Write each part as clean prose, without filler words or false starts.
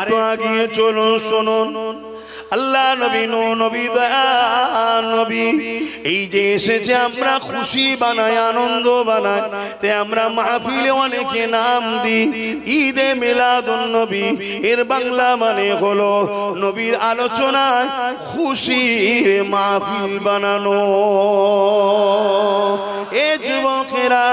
একটু আগিয়ে চলুন, শুনুন। আল্লাহ নবী নবী নবী এই যে এসেছে আমরা খুশি বানাই, আনন্দ বানাই, তে আমরা মাহফিলে অনেকে নাম দিই ঈদে মিলাদুন নবী। এর বাংলা মানে হলো নবীর আলোচনায় খুশির মাহফিল বানানো। এ যুবকেরা,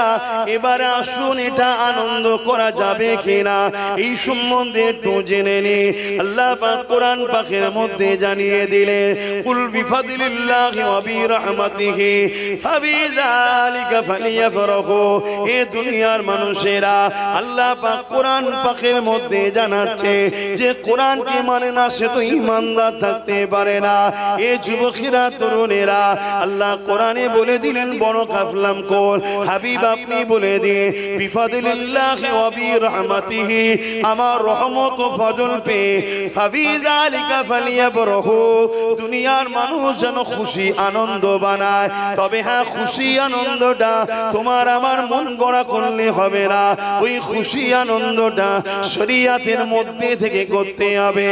এবারে আসুন এটা আনন্দ করা যাবে কিনা এই সম্বন্ধে একটু জেনে নি। আল্লাহ পাক কোরআন পাকের মধ্যে জানিয়ে দিলেন, কুল বিফাদিলিল্লাহি ওয়া বিরহমাতিহি ফাবিযালিকা ফালিয়াফরাহু। এ দুনিয়ার মানুষেরা, আল্লাহ পাক কোরআন পাকের মধ্যে জানাচ্ছে যে কোরআনকে মানে না সে তো ঈমানদার থাকতে পারে না। এ যুবকেরা, তরুণেরা, আল্লাহ কোরআনে বলে দিলেন বড় কাফলাম কোল হাবিব আপনি বলে দিয়ে বিফাদিলিল্লাহি ওয়া বিরহমাতিহি, আমার রহমত ও ফজল পে ফাবিযালিকা ফালিয়াফরাহু, দুনিয়ার মানুষ যেন খুশি আনন্দ বানায়। তবে হ্যাঁ, খুশি আনন্দটা তোমার আমার মন গড়া করলে হবে না। ওই খুশি আনন্দটা শরীয়তের মধ্যে থেকে করতে হবে।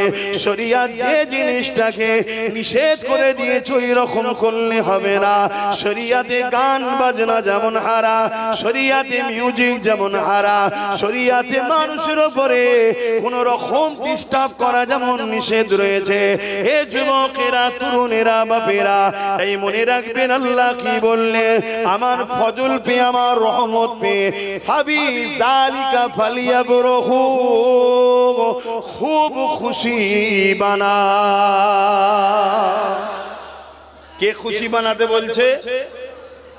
শরীয়ত যে জিনিসটাকে নিষেধ করে দিয়েছে ওই রকম করলে হবে না। শরীয়তে গান বাজনা যেমন হারা, শরীয়তে মিউজিক যেমন হারা, শরীয়তে মানুষের উপরে কোন রকম ডিস্টার্ব করা যেমন নিষেধ রয়েছে। হে যুবকেরা, তরুণেরা, বাপেরা, এই মনে রাখবেন আল্লাহ কি বললে, আমার ফজল পে, আমার রহমত পে ফাবিযালিকা ফালিয়াফরাহু, খুব খুশি বানা। কে খুশি বানাতে বলছে?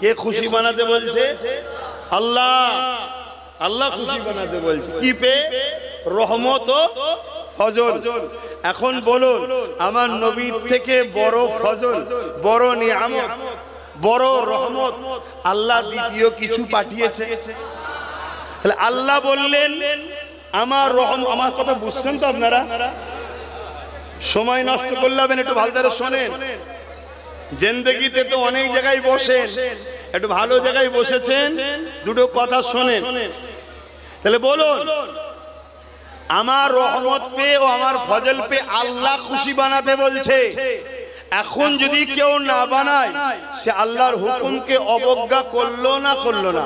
কে খুশি বানাতে বলছে? আল্লাহ। আল্লাহ খুশি বানাতে বলছে কি পে? রহমত ও ফজল। এখন বলুন, আমার নবীর থেকে বড় ফজল, বড় নিয়ামত, বড় রহমত আল্লাহ দ্বিতীয় কিছু পাঠিয়েছে? তাহলে আল্লাহ বললেন আমার রহমত। আমার কথা বুঝছেন তো আপনারা? সময় নষ্ট করলেন, একটু ভালো করে শোনেন। জিন্দেগিতে তো অনেক জায়গায় বসেন, একটু ভালো জায়গায় বসেছেন, দুটো কথা শোনেন। তাহলে বলুন, আমার রহমত পে ও আমার ফজল পে আল্লাহ খুশি বানাতে বলছে। এখন যদি কেউ না বানায়, সে আল্লাহর হুকুমকে অবজ্ঞা করলো না করলো না?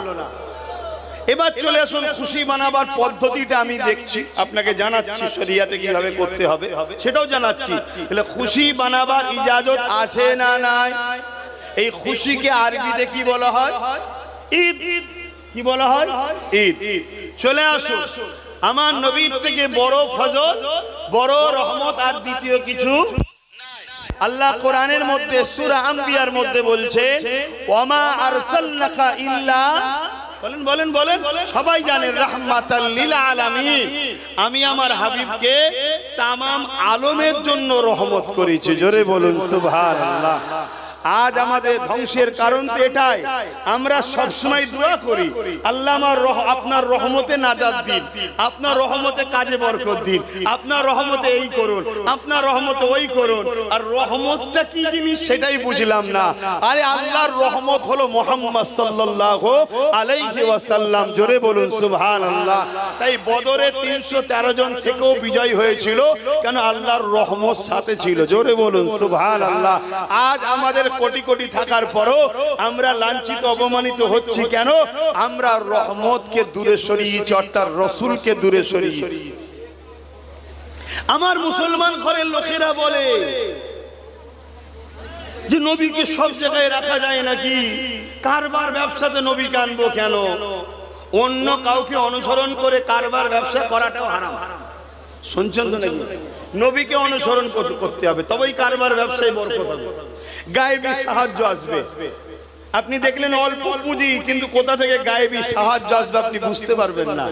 এবার চলে আসুন, খুশি বানাবার পদ্ধতিটা আমি দেখছি, আপনাকে জানাচ্ছি শরিয়াতে কিভাবে করতে হবে সেটাও জানাচ্ছি। তাহলে খুশি বানাবার ইজাজত আছে না নাই? এই খুশিকে আরবিতে কি বলা হয়? ঈদ। কি বলা হয়? ঈদ। চলে আসুন, আমার নবীর থেকে বড় ফজল, বড় রহমত আর দ্বিতীয় কিছু আল্লাহ কোরআনের মধ্যে সূরা আম্বিয়ার মধ্যে বলছে, ওয়ামা আরসালনাকা ইল্লা, বলেন বলেন বলেন, সবাই জানেন, রাহমাতাল লিল আলামিন। আমি আমার হাবিবকে তামাম আলমের জন্য রহমত করেছি। জোরে বলুন সুবহানাল্লাহ। আজ আমাদের ধ্বংসের কারণ তো এটাই, আমরা সব সময় দোয়া করি আল্লাহ আমার আপনার রহমতে নাজাত দিন, আপনার রহমতে কাজে বরকত দিন, আপনার রহমতে এই করুন, আপনার রহমতে ওই করুন। আর রহমতটা কি জিনিস সেটাই বুঝলাম না। আরে আল্লাহর রহমত হলো মুহাম্মদ সাল্লাল্লাহু আলাইহি ওয়াসাল্লাম। জোরে বলুন সুবহানাল্লাহ। তাই বদরে 313 জন থেকেও বিজয় হয়েছিল, কেন? আল্লাহর রহমত সাথে ছিল। জোরে বলুন সুবহানাল্লাহ। আজ আমাদের কোটি কোটি থাকার পরও আমরা লাঞ্ছিত অপমানিত হচ্ছি কেন? আমরা রহমতকে দূরে সরিয়েছি, অর্থাৎ রসুলকে দূরে সরিয়েছি। আমার মুসলমান ঘরের লোকেরা বলে যে নবীকে সব জায়গায় রাখা যায় নাকি? কারবার ব্যবসাতে নবীকে আনবো কেন? অন্য কাউকে অনুসরণ করে কারবার ব্যবসা করাটাও হারাম। শুনছেন তো নাকি? নবীকে অনুসরণ করতে হবে, তবেই কারবার ব্যবসায় বরকত হবে, গায়েবী সাহায্য আসবে। আপনি দেখলেন অল্প পুঁজি, কিন্তু কোথা থেকে গায়েবী সাহায্য আসবে আপনি বুঝতে পারবেন না।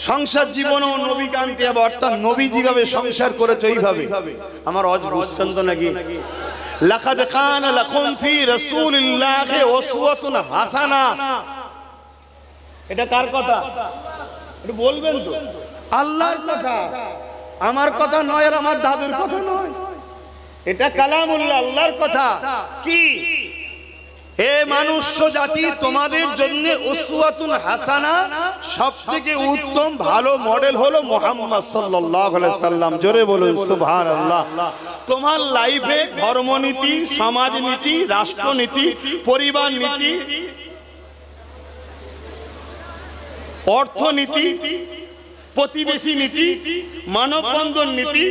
সংসার জীবনেও নবীকে আনতে হবে, অর্থাৎ নবী যেভাবে সংসার করেছে ওইভাবে। আমার অজ বুঝছেন তো নাকি? লাকাদ কানা লাকুম ফি রাসূলিল্লাহি উসওয়াতুন হাসানা। এটা কার কথা? একটু বলবেন তো? আল্লাহর কথা, আমার কথা নয়, আর আমার দাদুর কথা নয়। এটা কালামুল্লাহ, আল্লাহর কথা। কি এ মানুষ্য জাতি, তোমাদের জন্য উসওয়াতুন হাসানা, সবথেকে উত্তম ভালো মডেল হলো মুহাম্মদ সাল্লাল্লাহু আলাইহি সাল্লাম। জোরে বলুন সুবহানাল্লাহ। তোমার লাইফে ধর্মনীতি, সমাজনীতি, রাষ্ট্রনীতি, পরিবার নীতি, অর্থনীতি, প্রতিবেশী নীতি, মানববন্ধন নীতি,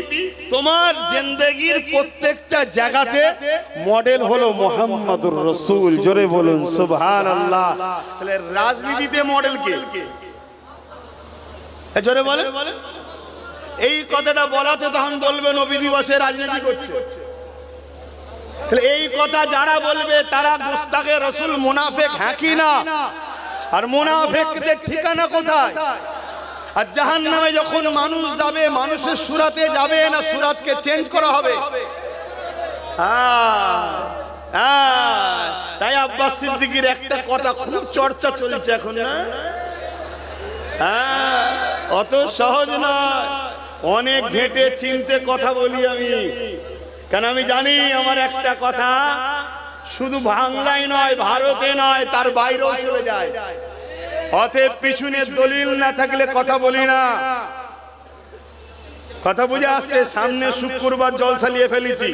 তোমার জিন্দেগির প্রত্যেকটা জায়গাতে মডেল হলো মুহাম্মাদুর রাসূল। জোরে বলুন সুবহানাল্লাহ। তাহলে রাজনীতিতে মডেল কে? জোরে বলেন। এই কথাটা বলাতে তখন বলবে নবী দিবসে রাজনীতি করছে। তাহলে এই কথা যারা বলবে তারা গুস্তাখে রাসূল, মুনাফিক, হ্যাঁ কি না? আর মুনাফিকদের ঠিকানা কোথায়? আর জাহান্নামে যখন মানুষ যাবে, মানুষের সুরাতে যাবে না সুরাতকে চেঞ্জ করা হবে? তাই আব্বাস সিদ্দিকীর একটা কথা খুব চর্চা চলছে এখন, না? অত সহজ নয়, অনেক ঘেঁটে চিনতে কথা বলি আমি, কারণ আমি জানি আমার একটা কথা শুধু বাংলায় নয়, ভারতে নয়, তার বাইরেও চলে যায়। অতএব পিছনে দলিল না থাকলে কথা বলি না। কথা বুঝে আসছে? সামনে শুক্রবার জলসা নিয়ে ফেলেছি,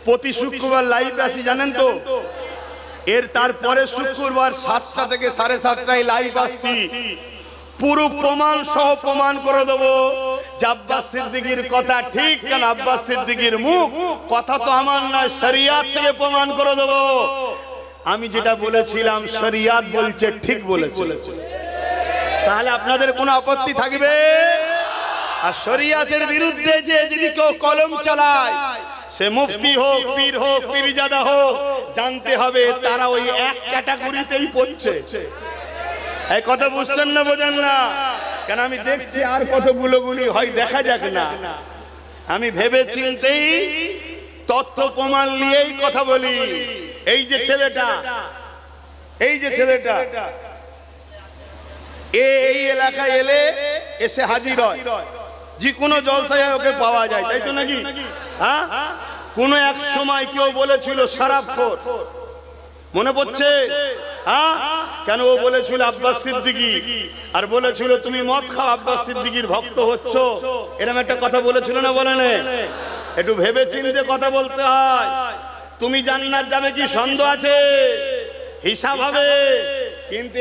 প্রতি শুক্রবার লাইভ আসি, জানেন তো? এর তারপরে শুক্রবার 7টা থেকে 7:30টায় লাইভ আসছি। পুরো প্রমাণ সহ প্রমাণ করে দেবো যে আব্বাস সিদ্দিকীর কথা ঠিক, কেন আব্বাস সিদ্দিকীর মুখ কথা তো আমার নয়, শরিয়াত থেকে প্রমাণ করে দেবো। আমি যেটা বলেছিলাম শরিয়াত বলছে, ঠিক বলেছে। তাহলে আপনাদের কোনো আপত্তি থাকবে? আর শরিয়াতের বিরুদ্ধে যে যদি কেউ কলম চালায়, সে মুফতি হোক, পীর হোক, পীরজাদা হোক, জানতে হবে তারা ওই এক ক্যাটাগরিতেই পড়ছে। এই কথা বুঝছেন না, বোঝেন না? কেন আমি দেখছি আর কতগুলো হয়, দেখা যাক না। আমি ভেবে চিন্তেই তথ্য প্রমাণ নিয়েই কথা বলি। এই যে ছেলেটা, এই এলাকায় এলে এসে হাজির হয়, যে কোনো জলসায় ওকে পাওয়া যায়, তাই তো নাকি? হ্যাঁ, কোন এক সময় কেউ বলেছিল শরাবখোর, মনে পড়ছে? হ্যাঁ, কেন ও বলেছিল আব্বাস সিদ্দিকী, আর বলেছিল তুমি মদ খাও, আব্বাস সিদ্দিকীর ভক্ত হচ্ছ, এরকম একটা কথা বলেছিল না? বলে না? একটু ভেবে চিন্তে কথা বলতে হয়। তুমি জান্নাত যাবে কি সন্দেহ আছে? হিসাব হবে, কিন্তু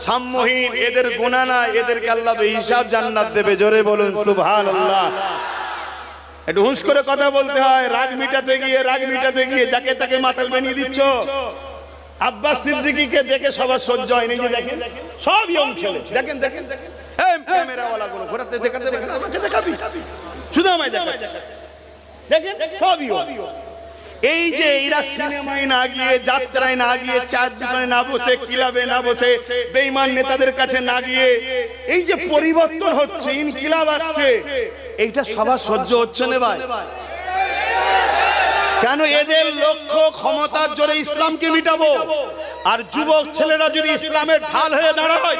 সাম্যহীন, এদের গুনাহ নাই, এদেরকে আল্লাহ হিসাব জান্নাত দেবে। জোরে বলুন সুবহানাল্লাহ। একটু হুঁশ করে কথা বলতে হয়। রাগ মিটাতে গিয়ে যাকে তাকে মাথায় বানিয়ে দিচ্ছ। আব্বাস সিদ্দিকীকে দেখে সবার সহ্য হয় না। যে দেখেন সব ইয়ং ছেলে, দেখেন এই ক্যামেরাওয়ালা গুলো ঘোরাতে দেখাতে দেখাবি, শুধু আমায় দেখাচ্ছে, দেখেন সব ইয়ং। এই যে এরা সিনেমায় না গিয়ে, যাত্রায় না গিয়ে, চার দোকানে না বসে, ক্লাবে না বসে, বেঈমান নেতাদের কাছে না গিয়ে, এই যে পরিবর্তন হচ্ছে, ইনকিলাব আসছে, এইটা সবার সহ্য হচ্ছে না ভাই। কেন? এদের লক্ষ্য ক্ষমতার জোরে ইসলামকে মিটাবো। আর যুবক ছেলেরা যদি ইসলামের ঢাল হয়ে দাঁড়ায়,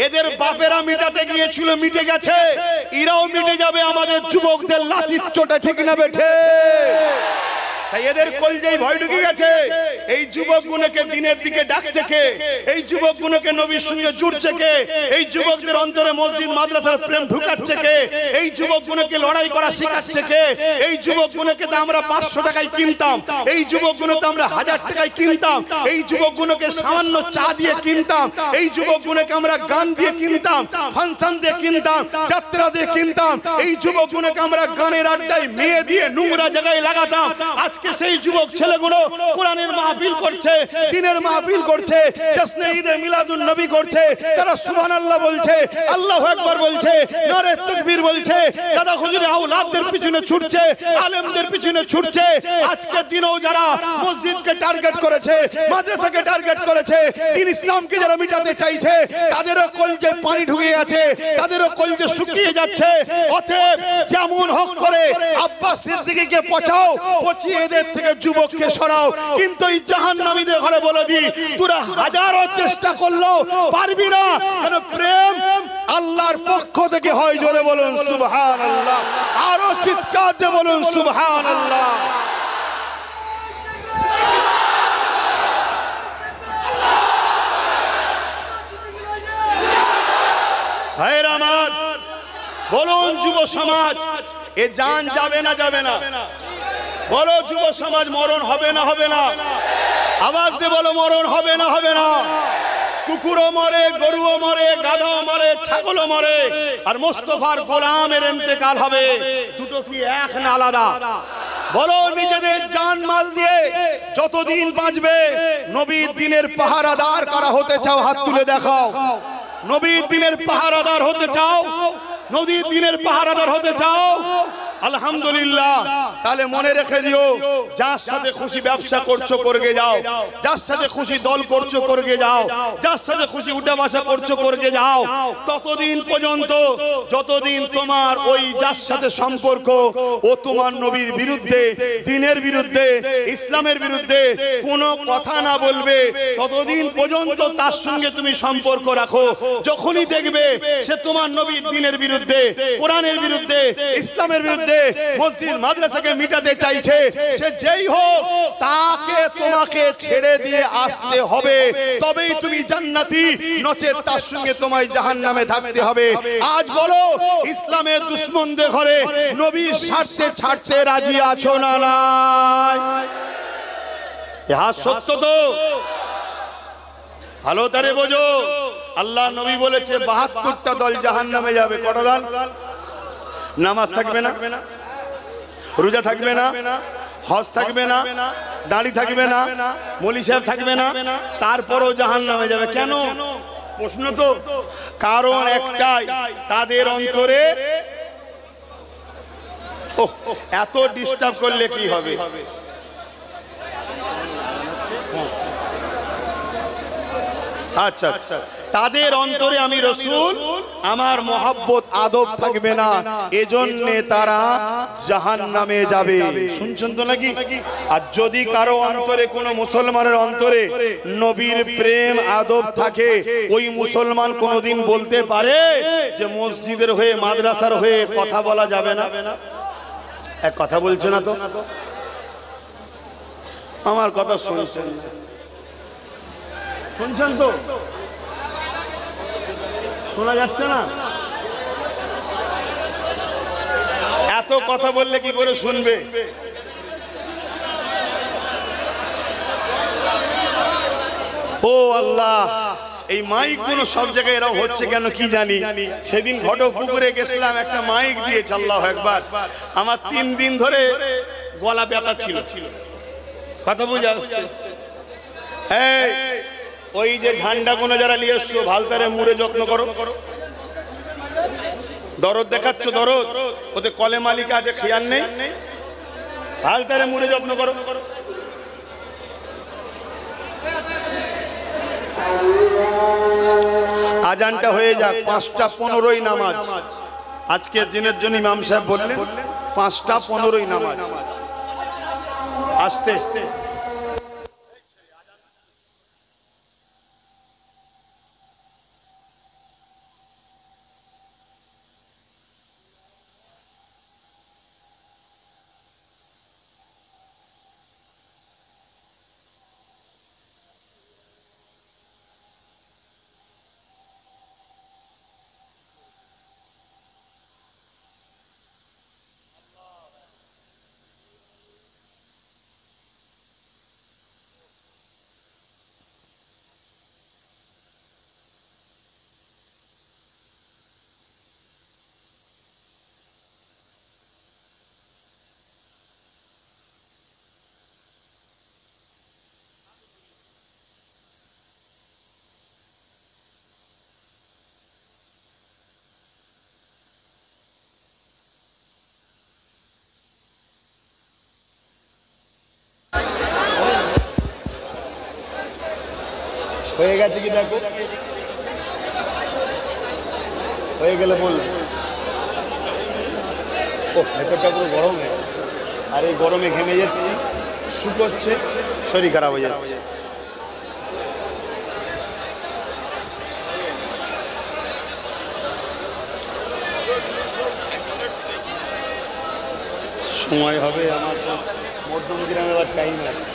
এদের বাপেরা মিটাতে গিয়েছিল, মিটে গেছে, এরাও মিটে যাবে আমাদের যুবকদের লাঠির চোটে, ঠিক না বেঠে? তাই এদের কলজেই ভয় ঢুকে গেছে। এই যুবকগুলোকে দিনের দিকে ডাকছে কে? এই যুবকগুলোকে নবীর সঙ্গে জুড়ছে কে? এই যুবকদের অন্তরে মসজিদ মাদ্রাসার প্রেম ঢুকাচ্ছে কে? এই যুবকগুলোকে লড়াই করা শেখাচ্ছে কে? এই যুবকগুলোকে তো আমরা 500 টাকায় কিনতাম, এই যুবকগুলোকে আমরা 1000 টাকায় কিনতাম, এই যুবকগুলোকে সামান্য চা দিয়ে কিনতাম, এই যুবকগুলোকে আমরা গান দিয়ে কিনতাম, ফাংশন দিয়ে কিনতাম, যাত্রা দিয়ে কিনতাম, এই যুবকগুলোকে আমরা গানের আড্ডায় মেয়ে দিয়ে নোংরা জায়গায় লাগাতাম। আজকে সেই যুবক ছেলেগুলো কোরআনের মাহফিল করছে, দ্বীনের মাহফিল করছে, জশ্নে ঈদে মিলাদুন নবী করছে, তারা সুবহানাল্লাহ বলছে, আল্লাহু আকবার বলছে, নারে তাকবীর বলছে, দাদা হুজুরে আওলাদদের পিছনে ছুটছে, আলেমদের পিছনে ছুটছে। আজকে দিনেও যারা মসজিদকে টার্গেট করেছে, মাদ্রাসাকে টার্গেট করেছে, দ্বীন ইসলামকে যারা মিটাতে চাইছে, তাদেরও কলজে পানি ঢুকে গেছে, তাদেরও কলজে শুকিয়ে যাচ্ছে। অতএব যেমন হক করে আব্বাস সিদ্দিকীকে পচাও, পচিয়ে এদের থেকে যুবককে সরাও। কিন্তু এই জাহান্নামীদের ঘরে বলে দি, তোরা হাজারো চেষ্টা করলো পারবি না, কারণ প্রেম আল্লাহর পক্ষ থেকে হয়। জোরে বলুন সুবহানাল্লাহ, আরো চিৎকার দিয়ে বলুন সুবহানাল্লাহ। ভাইরা আমার, বলুন যুব সমাজ, এ জান যাবে না যাবে না? বলো যুব সমাজ, মরণ হবে না হবে না? আওয়াজ দিয়ে বলো, মরণ হবে না হবে না? কুকুরও মরে, গরুও মরে, গাধাও মরে, ছাগলও মরে, আর মোস্তফার গোলামের ইন্তেকাল হবে। দুটো কি এক না আলাদা? বলো, নিজেদের জান মাল দিয়ে যতদিন বাঁচবে, নবীর দিনের পাহারাদার কারা হতে চাও? হাত তুলে দেখাও। নবীর দিনের পাহারাদার হতে চাও? নবীর দিনের পাহারাদার হতে চাও? আলহামদুলিল্লাহ। তাহলে মনে রেখে দিও, যার সাথে খুশি ব্যবসা করছো করগে যাও, যার সাথে খুশি দল করছো করগে যাও, যার সাথে খুশি উঠা বসা করছো করগে যাও, ততদিন পর্যন্ত যতদিন তোমার ওই যার সাথে সম্পর্ক ও তোমার নবীর বিরুদ্ধে, দ্বীনের বিরুদ্ধে, ইসলামের বিরুদ্ধে কোনো কথা না বলবে, ততদিন পর্যন্ত তার সঙ্গে তুমি সম্পর্ক রাখো। যখনই দেখবে সে তোমার নবীর দ্বীনের বিরুদ্ধে, কোরআনের বিরুদ্ধে, ইসলামের বিরুদ্ধে, মসজিদ মাদ্রাসাকে মিটাতে চাইছে, সে যেই হোক, তাকে তোমাকে ছেড়ে দিয়ে আসতে হবে, তবেই তুমি জান্নাতি, নচেত তার সঙ্গে তোমায় জাহান্নামে থাকতে হবে। আজ বলো, ইসলামের দুশমনদের ঘরে নবীর স্বার্থে ছাড়তে রাজি আছো না নাই? ইহা সত্য তো? ভালো তারে বোঝো। আল্লাহ নবী বলেছে ৭২টা দল জাহান্নামে যাবে। কটা দল? নামাজ থাকবে না, রোজা থাকবে না, হজ থাকবে না, দাড়ি থাকবে না, মৌলভী সাহেব থাকবে না, তারপরও জাহান্নামে যাবে। কেন? প্রশ্ন তো। কারণ একটাই, তাদের অন্তরে এত ডিস্টার্ব করলে কি হবে? আচ্ছা আচ্ছা, তাদের অন্তরে আমি রাসূল, আমার মহব্বত, আদব থাকবে না, এজন্য তারা জাহান্নামে যাবে। শুনছেন তো নাকি? আর যদি কারো অন্তরে, কোন মুসলমানের অন্তরে নবীর প্রেম, আদব থাকে, ওই মুসলমান কোনোদিন বলতে পারে যে মসজিদের হয়ে, মাদ্রাসার হয়ে কথা বলা যাবে না? এক কথা বলছে না তো? আমার কথা শুনছেন? শুনছেন তো? শোনা যাচ্ছে না? এত কথা বললে কি করে শুনবে? ও আল্লাহ, এই মাইক গুলো সব জায়গায় এরকম হচ্ছে কেন কি জানি। সেদিন ঘটকপুকুরে গেছিলাম, একটা মাইক দিয়েছে, আল্লাহু আকবার। আমার 3 দিন ধরে গলা ব্যথা ছিল। কথা বুঝে আসছে? এই ওই যে ঝান্ডা কোনা যারা নিয়ে এসছো, ভালতারে মুড়ে যত্ন করো। দরদ দেখাচ্ছ, দরদ, ওতে কলে মালিকা আছে, খেয়াল নেই। ভালতারে মুড়ে যত্ন করো। আজানটা হয়ে যাক, ৫টা ১৫ই নামাজ। আজকের দিনের জন্য ইমাম সাহেব বললেন ৫টা ১৫ই নামাজ। আস্তে আস্তে হয়ে গেছে কি দেখো, হয়ে গেলে বল। ও ভেতরটা পুরো গরম, আর এই গরমে ঘেমে যাচ্ছি, শুকোচ্ছে, শরীর খারাপ হয়ে যাচ্ছে। সময় হবে আমার, মধ্যম গ্রামে আবার টাইম আছে।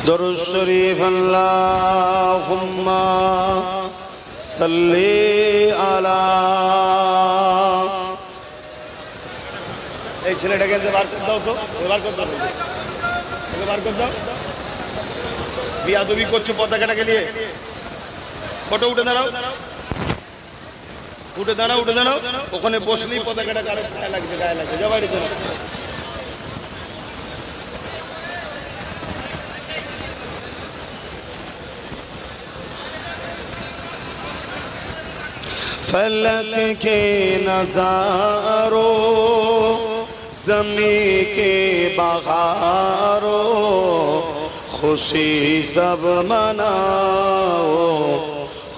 দরুদ শরীফ আল্লাহুম্মা সাল্লি আলা। এই ছেলেটাকে বার করে দাও তো, বার করে দাও, বার করে দাও। বিয়াদবি করছো পতাকাটাকে নিয়ে। ফটো উঠে দাঁড়াও, উঠে দাঁড়াও, উঠে দাঁড়াও। ওখানে বসলেই পতাকাটা গায়ে লাগবে, গায়ে লাগবে। যা বাড়ি চলো। फलक के नज़ारों ज़मीं के बहारों खुशी सब मनाओ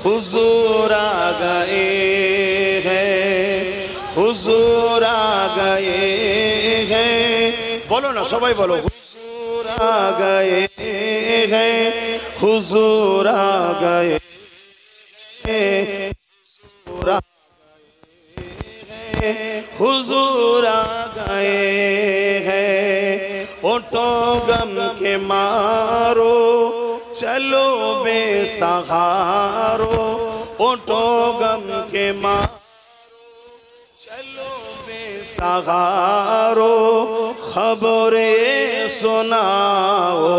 हुजूर आ गए हैं, हुजूर आ गए हैं। बोलो ना सबाई बोलो, हुजूर आ गए हैं, हुजूर आ गए हैं, हुजूर आ गए हैं। ओटो गम के मारो चलो बेसहारो, ओटो गम के मारो चलो बेसहारो। खबरें सुनाओ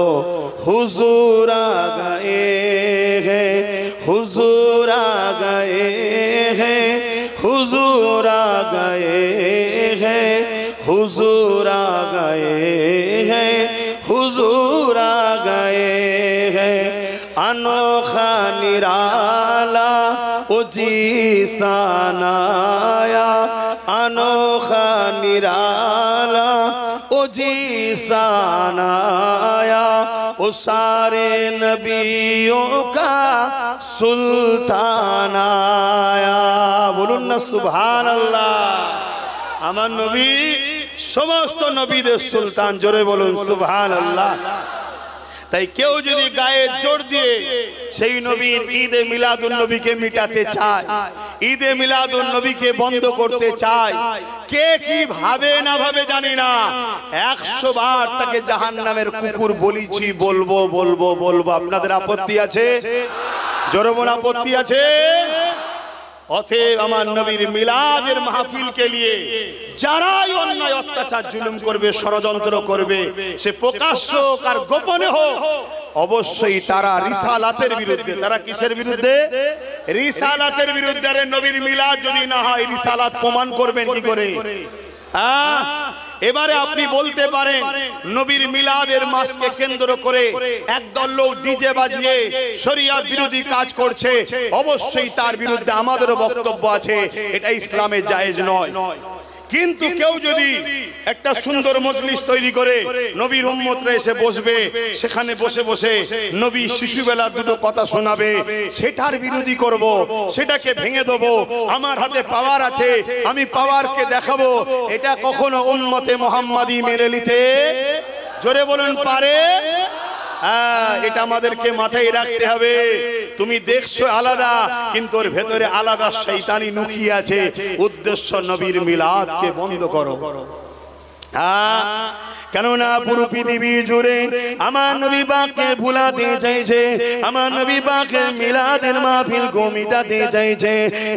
हुजूर आ गए हैं, हुजूर आ गए हैं, हुजूर आ गए हैं, हुजूर आ गए हैं, हुजूर आ गए हैं। अनोखा निराला ओ जी सानाया, अनोखा निराला ओ जी सानाया। ओ सारे नबियों का सुल्तान आया। बोलुन ना सुभान अल्लाह। আমার নবী সমস্ত নবীদের সুলতান। জোরে বলুন সুবহান আল্লাহ। তাই কেউ যদি গায়ে জোর দিয়ে সেই নবীর ঈদে মিলাদুন নবীকে মিটাতে চায়, ঈদে মিলাদুন নবীকে বন্ধ করতে চায়, কে কি ভাবে না ভাবে জানি না, 100 বার তাকে জাহান্নামের কুকুর বলেছি, বলবো বলবো বলবো। আপনাদের আপত্তি আছে? জোরে বলুন আপত্তি আছে? অতএব আমার নবীর মিলাদের মাহফিলকে নিয়ে যারাই অন্যায় অত্যাচার জুলুম করবে, ষড়যন্ত্র করবে, সে প্রকাশ্য আর গোপনে হোক, অবশ্যই তারা রিসালাতের বিরুদ্ধে। তারা কিসের বিরুদ্ধে? রিসালাতের বিরুদ্ধে। আরে নবীর মিলাদ যদি না হয় রিসালাত প্রমাণ করবেন কি করে? এবারে আপনি বলতে পারেন নবীর মিলাদের মাসকে কেন্দ্র করে একদল লোক ডিজে বাজিয়ে শরিয়ত বিরোধী কাজ করছে, অবশ্যই তার বিরুদ্ধে আমাদেরও বক্তব্য আছে, এটা ইসলামে জায়েজ নয়। কিন্তু কেউ যদি একটা সুন্দর মজলিস তৈরি করে নবীর উম্মতরা এসে বসবে, সেখানে বসে বসে নবী শিশুবেলা দুটো কথা শোনাবে, সেটার বিরোধী করব, সেটাকে ভেঙে দেবো, আমার হাতে পাওয়ার আছে, আমি পাওয়ারকে দেখাবো, এটা কখনো উম্মতে মুহাম্মাদি মেনে নিতে, জোরে বলুন, পারে? এটা আমাদেরকে মাথায় রাখতে হবে। তুমি দেখছো আলাদা, কিন্তু ওর ভেতরে আলাদা শয়তানি লুকিয়ে আছে। উদ্দেশ্য নবীর মিলাদকে বন্ধ করো। কেননা পুরো পৃথিবী জুড়ে আমার নবী পাককে ভুলাতে চাইছে, আমার নবী পাকের মিলাদের মাহফিল কো মিটাতে চাইছে।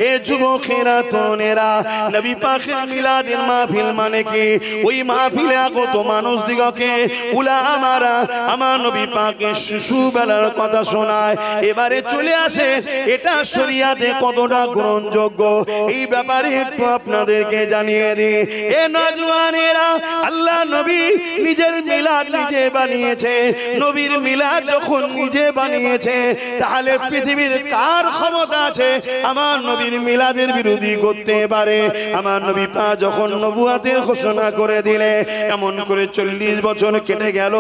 এ যুবকেরা তরুণেরা, নবী পাকের মিলাদের মাহফিল মানে কি? ওই মাহফিলে আগত মানুষ দিগকে উলামারা আমার নবী পাকের শিশুবেলার কথা শোনায়, এবারে চলে আসে এটা শরিয়াতে কতটা গ্রহণযোগ্য, এই ব্যাপারে একটু আপনাদেরকে জানিয়ে দিই। এ নওজওয়ানেরা, আল্লাহ নবী নিজের মিলাদ নিজে বানিয়েছে। নবীর মিলাদ যখন নিজে বানিয়েছে, তাহলে পৃথিবীর কার ক্ষমতা আছে আমার নবীর মিলাদের বিরোধী করতে পারে? আমার নবী পাক যখন নবুয়াতের ঘোষণা করে দিলে, এমন করে 40 বছর কেটে গেল,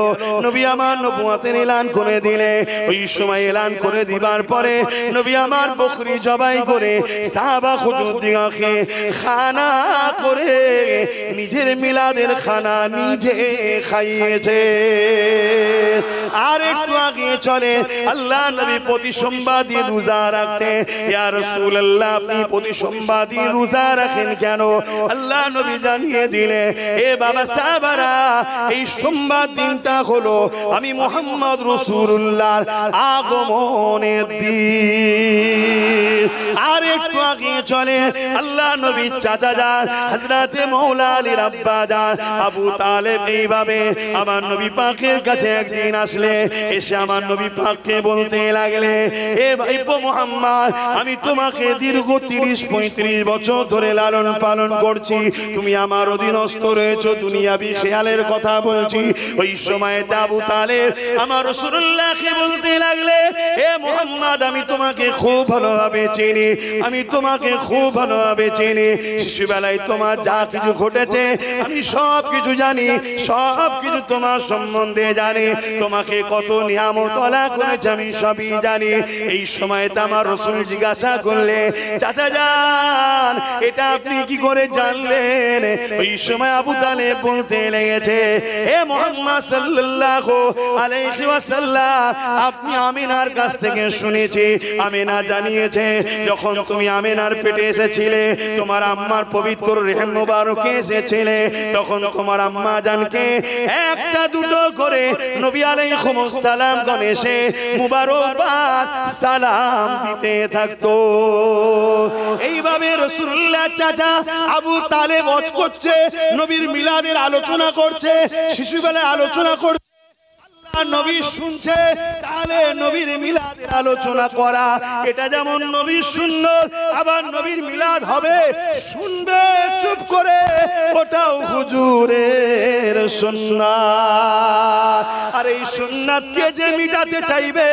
নবী আমার নবুয়াতের এলান করে দিলে। ওই সময় এলান করে দিবার পরে নবী আমার বকরি জবাই করে সাহাবা হুজুরদিগকে খানা করে নিজের মিলাদের খানা নিজে খাইয়েছে। আর একটু আগে চলে আল্লাহ নবী প্রতি সোমবারই রোজা রাখতে। ইয়া রাসূলুল্লাহ আপনি প্রতি সোমবারই রোজা রাখেন কেন? আল্লাহ নবী জানিয়ে দিলে, এ বাবা সাহাবারা, এই সোমবার দিনটা হলো আমি মুহাম্মদ রাসূলুল্লাহর আগমনের দিন। আর একটু আগে চলে আল্লাহ নবীর চাচা যান হযরতে মাওলা আলীর আব্বা যান আবু তালেব এইভাবে আমার নবী পাকের কাছে একদিন আসলে, এসে আমার নবী পাককে বলতে লাগলে, এ ভাইপো মুহাম্মদ, আমি তোমাকে দীর্ঘ 30-35 বছর ধরে লালন পালন করছি, তুমি আমার অধীনস্থ রয়েছো, দুনিয়াবি খেয়ালের কথা বলছি। ওই সময় আবু তালেব আমার রাসূলুল্লাহকে বলতে লাগলে, এ মুহাম্মদ, আমি তোমাকে খুব ভালোভাবে চিনি, আমি তোমাকে খুব ভালোভাবে চিনি। শিশুবেলায় তোমার যা কিছু ঘটেছে আমি সব কিছু জানি, সব কিছু তোমার সম্বন্ধে জানি, তোমাকে কত নিয়ামত আল্লাহ করেছে আমি সবই জানি। এই সময় আমার রাসূল জিজ্ঞাসা করলে, চাচা যান, এটা আপনি কি করে জানলেন? ওই সময় আবু তালেব বলতে লেগেছে, হে মুহাম্মদ সাল্লাল্লাহু আলাইহি ওয়াসাল্লাম, আপনি আমিনার কাছ থেকে শুনেছি, আমিনা জানিয়েছে যখন তুমি আমিনার পেটে এসেছিলে, তোমার আম্মার পবিত্র রেহেম মুবারকে এসেছিলে, তখন তোমার আম্মা জানকে একটা দুটো করে নবী আলাইহিস সালাম গণেশে মুবারকবাদ সালাম দিতে থাকতো। এইভাবে রাসূলুল্লাহ চাচা আবু তালেব ওয়াজ করছে, নবীর মিলাদের আলোচনা করছে, শিশুবেলায় আলোচনা করছে, নবী শুনছে। তাহলে নবীর মিলাদের আলোচনা করা এটা যেমন নবীর সুন্নাত, আবার নবীর মিলাদ হবে, শুনবে চুপ করে, ওটাও হুজুরের সুন্নাত। আর এই সুন্নাতকে যে মিটাতে চাইবে,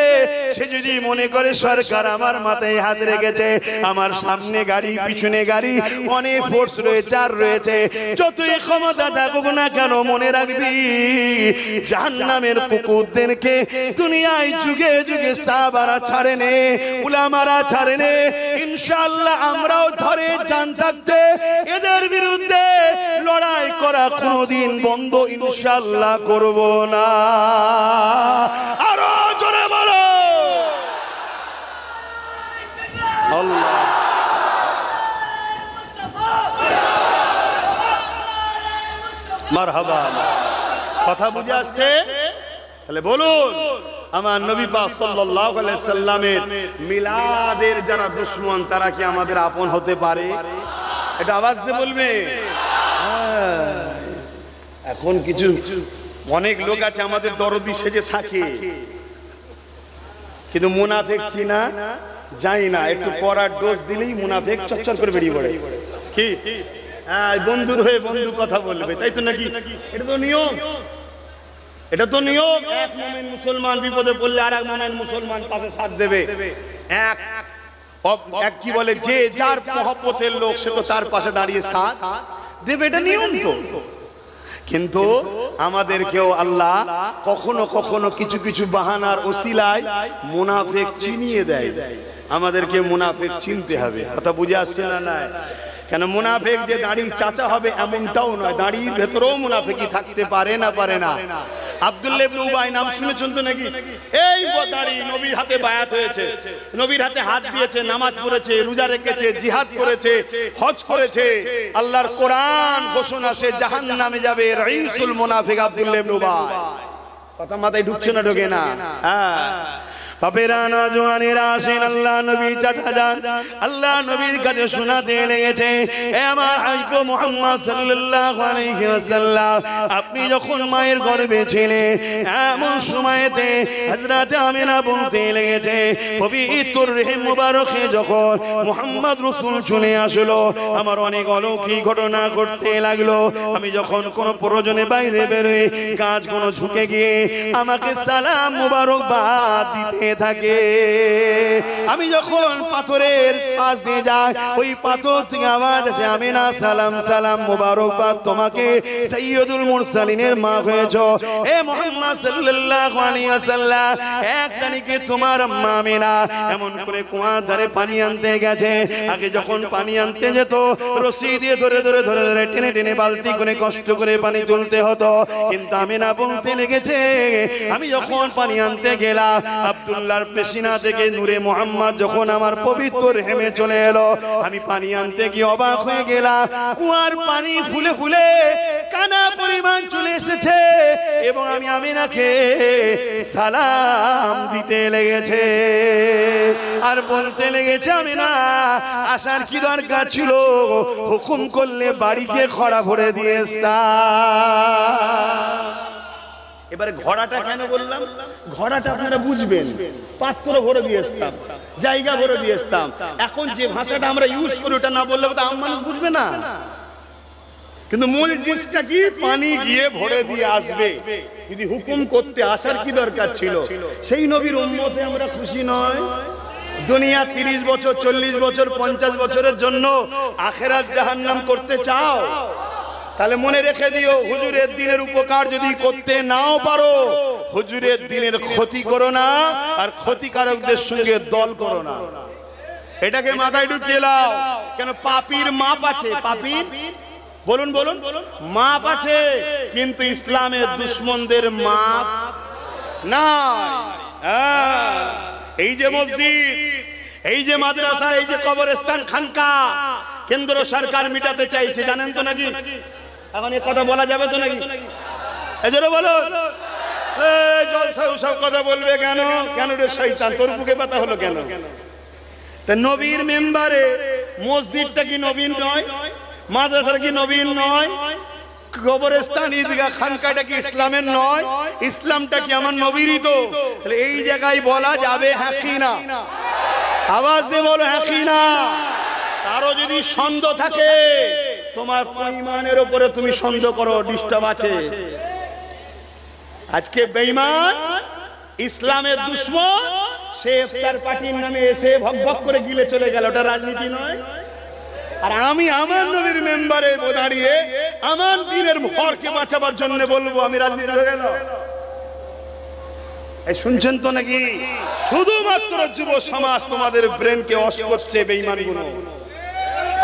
সে যদি মনে করে সরকার আমার মাথায় হাত রেখেছে, আমার সামনে গাড়ি পিছনে গাড়ি, অনেক ফোর্স রয়েছে আর রয়েছে, যতই ক্ষমতা থাকুক না কেন, মনে রাখবি জাহান্নামের কুকুরদেরকে দুনিয়ায় যুগে যুগে সাহাবারা ছাড়ে নে, উলামারা ছাড়ে নে। ইনশাআল্লাহ আমরাও ধরে জান থাকতে এদের বিরুদ্ধে লড়াই করা কোনোদিন বন্ধ ইনশাআল্লাহ করব না। আরো জোরে বলো আল্লাহ। মারহাবা। কথা বুঝে আসছে? তাহলে বলুন, আমার নবী পাক সাল্লাল্লাহু আলাইহি সাল্লামের মিলাদের যারা দুশমন, তারা কি আমাদের আপন হতে পারে? এটা আওয়াজ দিয়ে বলবে। এখন কিছু অনেক লোক আছে আমাদের দরদি সেজে থাকে, কিন্তু মুনাফিক চিনা জানি না, একটু পড়ার ডোজ দিলেই মুনাফিক চচ্চর করে বেরিয়ে পড়ে। কি বন্ধুর হয়ে বন্ধু কথা বলবে, তাই তো নাকি? এটা তো নিয়ম, এটা তো নিয়ম। এক মুমিন মুসলমান বিপদে পড়লে আর এক মুমিন মুসলমান পাশে সাথ দেবে। এক কি বলে, যে যার মহব্বতের লোক সে তো তার পাশে দাঁড়িয়ে সাথ দেবে, এটা নিয়ম তো। কিন্তু আমাদেরকেও আল্লাহ কখনো কখনো কিছু কিছু বাহানার ওসিলায় মুনাফিক চিনিয়ে দেয়। আমাদেরকে মুনাফিক চিনতে হবে। কথা বুঝে আসছে না? না, কেন মুনাফিক যে দাড়ির চাচা হবে এমনটাও নয়, দাড়ির ভেতরেও মুনাফিকি থাকতে পারে না, পারে না। আব্দুল্লাহ ইবনে উবাই নাম শুনেছেন তো নাকি? এই দাড়ি নবীর হাতে বায়াত হয়েছে, নবীর হাতে হাত দিয়েছে, নামাজ পড়েছে, রোজা রেখেছে, জিহাদ করেছে, হজ করেছে। আল্লাহর কোরআন ঘোষণা, সে জাহান্নামে যাবে, রাইসুল মুনাফিক আব্দুল্লাহ ইবনে উবাই। কথা মাথায় ঢুকছে না? ঢোকে না? হ্যাঁ। বাপেরা নওজওয়ানেরা আসেন, আল্লাহ নবী চাচা যান আল্লাহ নবীর কাছে শোনাতে লেগেছে, এ আমার হাবিব মুহাম্মদ সাল্লাল্লাহু আলাইহি ওয়াসাল্লাম, আপনি যখন মায়ের গর্ভে ছিলেন এমন সময়তে হযরত আমিনা বলতে লেগেছে, পবিত্র রেহেম মুবারকে যখন মুহাম্মদ রাসূল চলে আসলো, আমার অনেক অলৌকিক ঘটনা ঘটতে লাগলো। আমি যখন কোনো প্রয়োজনে বাইরে বেরোই, কাজ কোনো ঝুঁকে গিয়ে আমাকে সালাম মুবারকবাদ দিতে হয়ে থাকে। আমি যখন পাথরের পাশ দিয়ে যাই, ওই পাথর থেকে আওয়াজ আসে, আমিনা সালাম সালাম, মুবারকবাদ তোমাকে, সাইয়্যিদুল মুরসালিনের মা হয়েছো, এ মুহাম্মদ সাল্লাল্লাহু আলাইহি ওয়াসাল্লাম, এক তারিখে তোমার মা আমিনা এমন করে কুয়ার ধারে পানি আনতে গেছে। আগে যখন পানি আনতে যেত, রশি দিয়ে ধরে ধরে ধরে ধরে টেনে টেনে বালতি করে কষ্ট করে পানি তুলতে হতো। কিন্তু আমিনা বলতে লেগেছে, আমি যখন পানি আনতে গেলাম, আব্দুল্লাহর পেশিনা থেকে নূরে মুহাম্মদ যখন আমার পবিত্র হেমে চলে এলো, আমি পানি আনতে গিয়ে অবাক হয়ে গেলাম। কুয়ার পানি ফুলে ফুলে কানা পরিমাণ চলে এসেছে এবং আমি আমিনাকে সালাম দিতে লেগেছে আর বলতে লেগেছে, আমিনা আসার কি দরকার ছিল, হুকুম করলে বাড়িকে খরা ভরে দিয়ে আসতা। এবারে ঘোড়াটা কেন বললাম, ঘোড়াটা আপনারা বুঝবেন, পাত্র ভরে দিয়ে আসতাম, জায়গা ভরে দিয়ে আসতাম। এখন যে ভাষাটা আমরা ইউজ করি ওটা না বললে তো আম মানুষ বুঝবে না, কিন্তু মূল জিনিসটা কি, পানি গিয়ে ভরে দিয়ে আসবে। যদি হুকুম করতে আসার কি দরকার ছিল, সেই নবীর উম্মতে আমরা খুশি নয়? দুনিয়া 30 বছর 40 বছর 50 বছরের জন্য আখিরাত জাহান্নাম করতে চাও? তাহলে মনে রেখে দিও, হুজুরের দিনের উপকার যদি করতে নাও পারো, হুজুরের দিনের ক্ষতি করো না, আর ক্ষতিকারকদের সঙ্গে দল করো না। এটাকে মাথায় ঢুকিয়ে নাও। কেন? পাপীর মাপ আছে, পাপীর বলুন বলুন মাপ আছে, কিন্তু ইসলামের দুশমনদের মাপ না। এই যে মসজিদ, এই যে মাদ্রাসা, এই যে কবরস্থান, খানকা, কেন্দ্র সরকার মিটাতে চাইছে, জানেন তো নাকি? এখন এই কথা বলা যাবে তো নাকি? এজন্য বলো, জলসা সব কথা বলবে কেন? কেন রে শয়তান, তোর বুকে ব্যথা হলো কেন? তা নবীর মেম্বারে মসজিদটা কি নবীন নয়? মাদ্রাসা কি নবীন নয়? কবরস্থান, ঈদগাহ, খানকাটা কি ইসলামের নয়? ইসলামটা কি আমার নবীরই তো? তাহলে এই জায়গায় বলা যাবে হ্যাঁ কি না? আওয়াজ দিয়ে বলো হ্যাঁ কি না? কারো যদি সন্দেহ থাকে, তোমার ঈমানের উপরে তুমি সন্দেহ করো, ডিস্টার্ব আছে। আজকে বেঈমান, ইসলামের দুশমন, সে ইফতার পার্টির নামে এসে ভক ভক করে গিলে চলে গেল, ওটা রাজনীতি নয়? আর আমি আমার নবীর মেম্বারে দাঁড়িয়ে আমার দ্বীনের হককে বাঁচাবার জন্য বলবো আমি রাজনীতি হয়ে গেল? এই শুনছেন তো নাকি? শুধুমাত্র যুব সমাজ তোমাদের ব্রেনকে ওয়াশ করছে বেঈমানগুলো।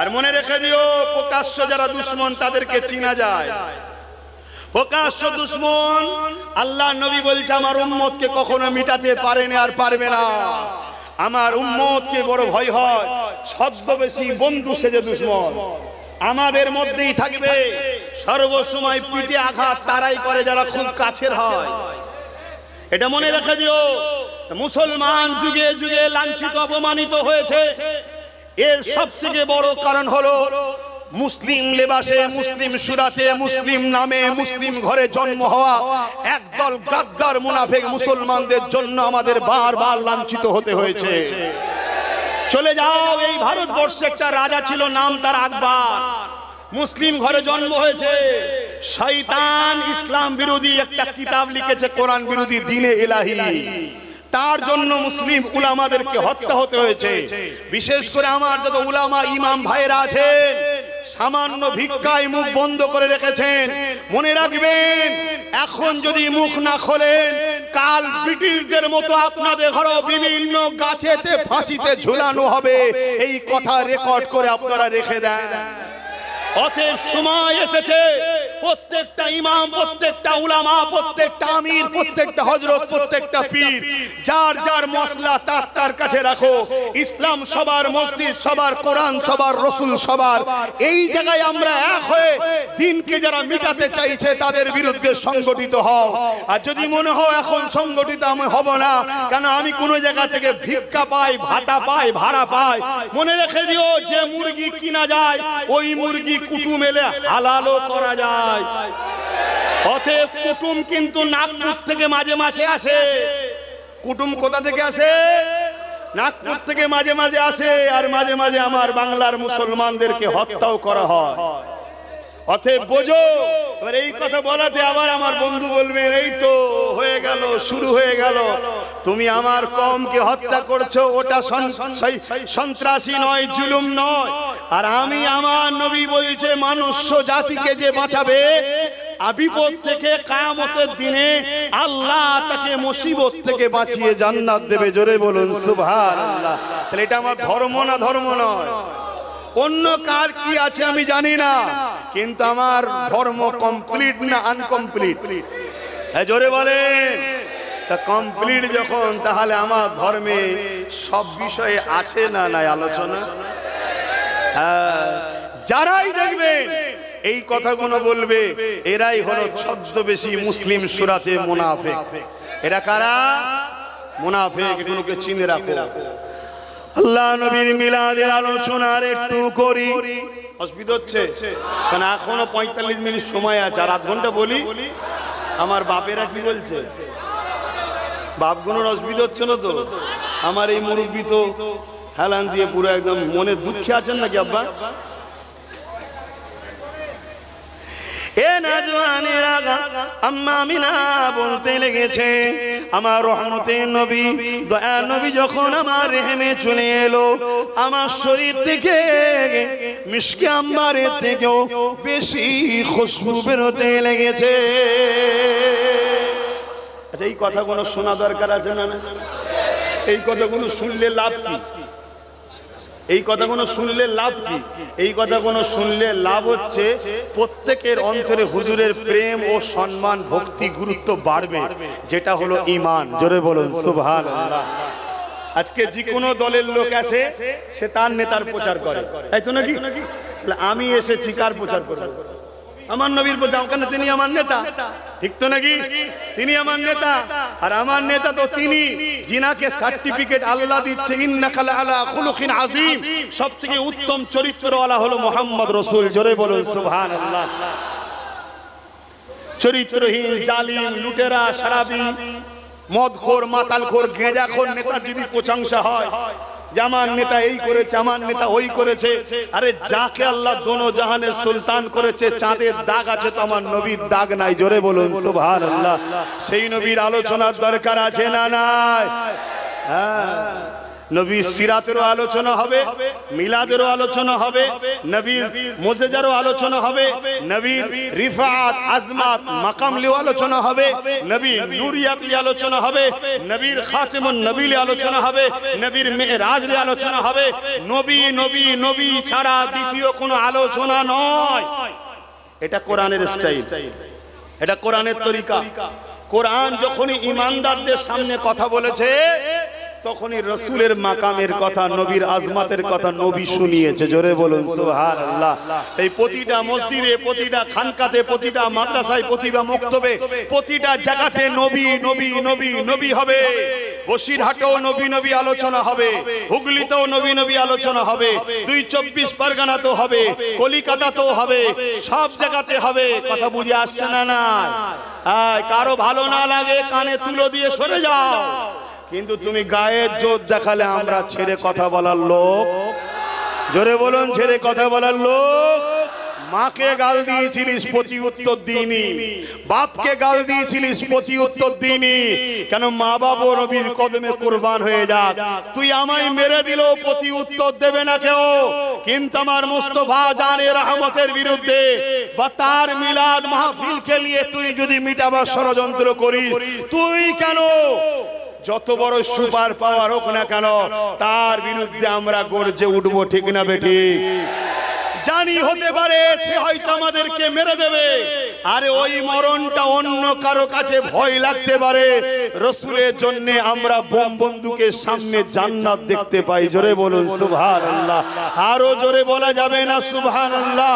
আর মনে রেখে দিও, প্রকাশ্য যারা দুশমন তাদেরকে চিনা যায়। প্রকাশ্য দুশমন, আল্লাহ নবী বলছে আমার উম্মতকে কখনো মিটাতে পারেনি আর পারবে না। আমার উম্মতকে বড় ভয় হয় ছদ্মবেশী বন্ধু সেজে দুশমন আমাদের মধ্যেই থাকবে। সর্বসময় পিঠে আঘাত তারাই করে যারা খুব কাছের হয়। এটা মনে রেখে দিও। মুসলমান যুগে যুগে লাঞ্ছিত অপমানিত হয়েছে, এর সবথেকে বড় কারণ হলো মুসলিম লেবাসে, মুসলিম সুরাতে, মুসলিম নামে, মুসলিম ঘরে জন্ম হওয়া একদল গাদ্দার মুনাফিক মুসলমানদের জন্য আমাদের বারবার লাঞ্ছিত হতে হয়েছে। চলে যাও, এই ভারতবর্ষে একটা রাজা ছিল, নাম তার আকবর। মুসলিম ঘরে জন্ম হয়েছে। শয়তান ইসলাম বিরোধী একটা কিতাব লিখেছে, কোরআন বিরোধী দ্বীনে ইলাহি। তার জন্য মুসলিম উলামাদেরকে হত্যা হতে হয়েছে। বিশেষ করে আমার যত উলামা ইমাম ভাইরা আছেন, সামান্য ভিক্ষায় মুখ বন্ধ করে রেখেছেন। মনে রাখবেন, এখন যদি মুখ না খোলেন, কাল ব্রিটিশদের মতো আপনাদের ঘরে বিভিন্ন গাছেতে ফাঁসিতে ঝুলানো হবে। এই কথা রেকর্ড করে আপনারা রেখে দেন। অতএব সময় এসেছে, প্রত্যেকটা ইমাম, প্রত্যেকটা উলামা, প্রত্যেকটা আমির, প্রত্যেকটা হযরত, প্রত্যেকটা পীর যার যার মসলা তার কাছে রাখো। ইসলাম সবার, মসজিদ সবার, কোরআন সবার, রাসূল সবার। এই জায়গায় আমরা এক হয়ে দিনকে যারা মিটাতে চাইছে তাদের বিরুদ্ধে সংগঠিত হও। আর যদি মনে হয় এখন সংগঠিত আমি হব না, কেন আমি কোন জায়গা থেকে ভিক্ষা পাই, ভাতা পাই, ভাড়া পাই, মনে রেখে দিও, যে মুরগি কিনা যায় ওই মুরগি কুটুম এলে হালালও করা যায়। অতএব কুটুম কিন্তু নাগপুর থেকে মাঝে মাঝে আসে। কুটুম কোথা থেকে আসে? নাগপুর থেকে মাঝে মাঝে আসে, আর মাঝে মাঝে আমার বাংলার মুসলমানদেরকে হত্যাও করা হয়। অতএব বোঝো। এবার এই কথা বলাতে আবার আমার বন্ধু বলবে এই তো হয়ে গেল, শুরু হয়ে গেল। তুমি আমার কওমকে হত্যা করছো, ওটা সন্ত্রাসী নয়, জুলুম নয়। আর আমি আমার নবী বলছে মনুষ্য জাতিকে যে বাঁচাবে বিপদ থেকে, কিয়ামতের দিনে আল্লাহ তাকে মুসিবত থেকে বাঁচিয়ে জান্নাত দেবে। জোরে বলুন সুবহানাল্লাহ। তাহলে এটা আমার ধর্ম না ধর্ম নয়? অন্য কার কি আছে আমি জানি না, কিন্তু আমার ধর্ম কমপ্লিট না আনকমপ্লিট? হ্যাঁ জোরে বলেন। তা কমপ্লিট যখন, তাহলে আমার ধর্মে সব বিষয়ে আছে না নাই আলোচনা? হ্যাঁ, যারাই দেখবেন এই কথাগুলো বলবে এরাই হলো ছদ্মবেশী মুসলিম সুরাতে মুনাফিক। এরা কারা? মুনাফিক। এগুলোকে চিনে রাখো। আল্লাহ নবীর মিলাদের আলোচনার একটু করি। অসুবিধা হচ্ছে কারণ এখনো 45 মিনিট সময় আছে, আর আধ ঘন্টা বলি। আমার বাপেরা কি বলছে? বাপগুলোর অসুবিধা হচ্ছে না তো? আমার এই মুরব্বী তো হেলান দিয়ে পুরো একদম মনে দুঃখে আছেন নাকি আব্বা? এ নাজওয়ানেরা আম্মা আমিনা বলতে লেগেছে, আমার রহমতের নবী, দয়ার নবী যখন আমার রেহেমে চলে এলো, আমার শরীর থেকে মিশকে আম্বারের থেকেও বেশি খুশবু বেরোতে লেগেছে। আচ্ছা, এই কথাগুলো শোনা দরকার আছে না? এই কথাগুলো শুনলে লাভ কি? এই কথাগুলো শুনলে লাভ কি? এই কথাগুলো শুনলে লাভ হচ্ছে প্রত্যেকের অন্তরে হুজুরের প্রেম ও সম্মান, ভক্তি, গুরুত্ব বাড়বে, যেটা হলো ঈমান। জোরে বলুন সুবহানাল্লাহ। আজকে যে কোনো দলের লোক আসে, সে তার নেতার প্রচার করে, তাই তো নাকি? তাহলে আমি এসেছি কার প্রচার করব? আমার নবীর প্রচার। কেন? তিনি আমার নেতা, ঠিক তো নাকি? তিনি আমার নেতা, আর আমার নেতা তো তিনি যিনাকে সার্টিফিকেট আল্লাহ দিচ্ছে ইন্নাকা আলা খুলুকিন আযীম, সবথেকে উত্তম চরিত্রওয়ালা হলো মুহাম্মদ রাসূল। জোরে বলুন সুবহানাল্লাহ। চরিত্রহীন, জালিম, লুটেরা, শারাবি, মদখোর, মাতালখোর, গেঁজাখোর নেতার যদি প্রশংসা হয় যে আমার নেতা এই করেছে, আমার নেতা ওই করেছে, আরে যাকে আল্লাহ দোনো জাহানের সুলতান করেছে, চাঁদের দাগ আছে তো আমার নবীর দাগ নাই। জোরে বলুন সুবহানাল্লাহ। সেই নবীর আলোচনার দরকার আছে না নাই? হ্যাঁ, নবীর সিরাতেরও আলোচনা হবে, মিলাদেরও আলোচনা হবে, নবীর মুজিজারও আলোচনা হবে, নবীর রিফাত, আজমাত, মাকাম লিও আলোচনা হবে, নবীর নূরিয়াত লিও আলোচনা হবে, নবীর খাতিমুন নবী লিও আলোচনা হবে, নবীর মেরাজ লিও আলোচনা হবে। নবী নবী নবী ছাড়া দ্বিতীয় কোনো আলোচনা নয়। এটা কোরআনের স্টাইল, এটা কোরআনের তরিকা। কোরআন যখনই ঈমানদারদের সামনে কথা বলেছে, তখনই রাসূলের মাকামের কথা, নবীর আজমাতের কথা নবী শুনিয়েছে। জোরে বলুন সুবহানাল্লাহ। এই প্রতিটা মসজিদে, প্রতিটা খানকাতে, প্রতিটা মাদ্রাসায়, প্রতিটা মক্তবে, প্রতিটা জায়গাতে নবী নবী নবী নবী হবে। বসিরহাটেও নবী নবী আলোচনা হবে, হুগলিতেও নবী নবী আলোচনা হবে, 224 পরগনাতেও হবে, কলিকাতাতেও হবে, সব জায়গাতে হবে। কথা বুঝে আসছে না? না, কারো ভালো না লাগে কানে তুলো দিয়ে সরে যাও, কিন্তু তুমি গায়ের জোর দেখালে আমরা ছেড়ে কথা বলার লোক। জোরে বলুন, ছেড়ে কথা বলার লোক। মাকে গাল দিয়েছিলিস, প্রতি উত্তর দিইনি। বাপকে গাল দিয়েছিলিস, প্রতি উত্তর দিইনি। কেন? মা বাবা নবীর কদমে কুরবান হয়ে যাক, তুই আমায় মেরে দিলেও প্রতি উত্তর দেবে না কেউ। কিন্তু আমার মুস্তাফা জানে রহমতের বিরুদ্ধে বা তার মিলাদ মাহফিলকে নিয়ে তুই যদি মিটাবার ষড়যন্ত্র করিস, তুই কেন যত বড় সুপার পাওয়ার হোক না কেন, তার বিরুদ্ধে আমরা গর্জে উঠবো, ঠিক না বেঠিক? জানি হতে পারে সে হয়তো আমাদেরকে মেরে দেবে, আরে ওই মরণটা অন্য কারো কাছে ভয় লাগতে পারে। রাসূলের জন্য আমরা বোম বন্দুকের সামনে জান্নাত দেখতে পাই। জোরে বলুন সুবহানাল্লাহ। আরো জোরে বলা যাবে না সুবহানাল্লাহ?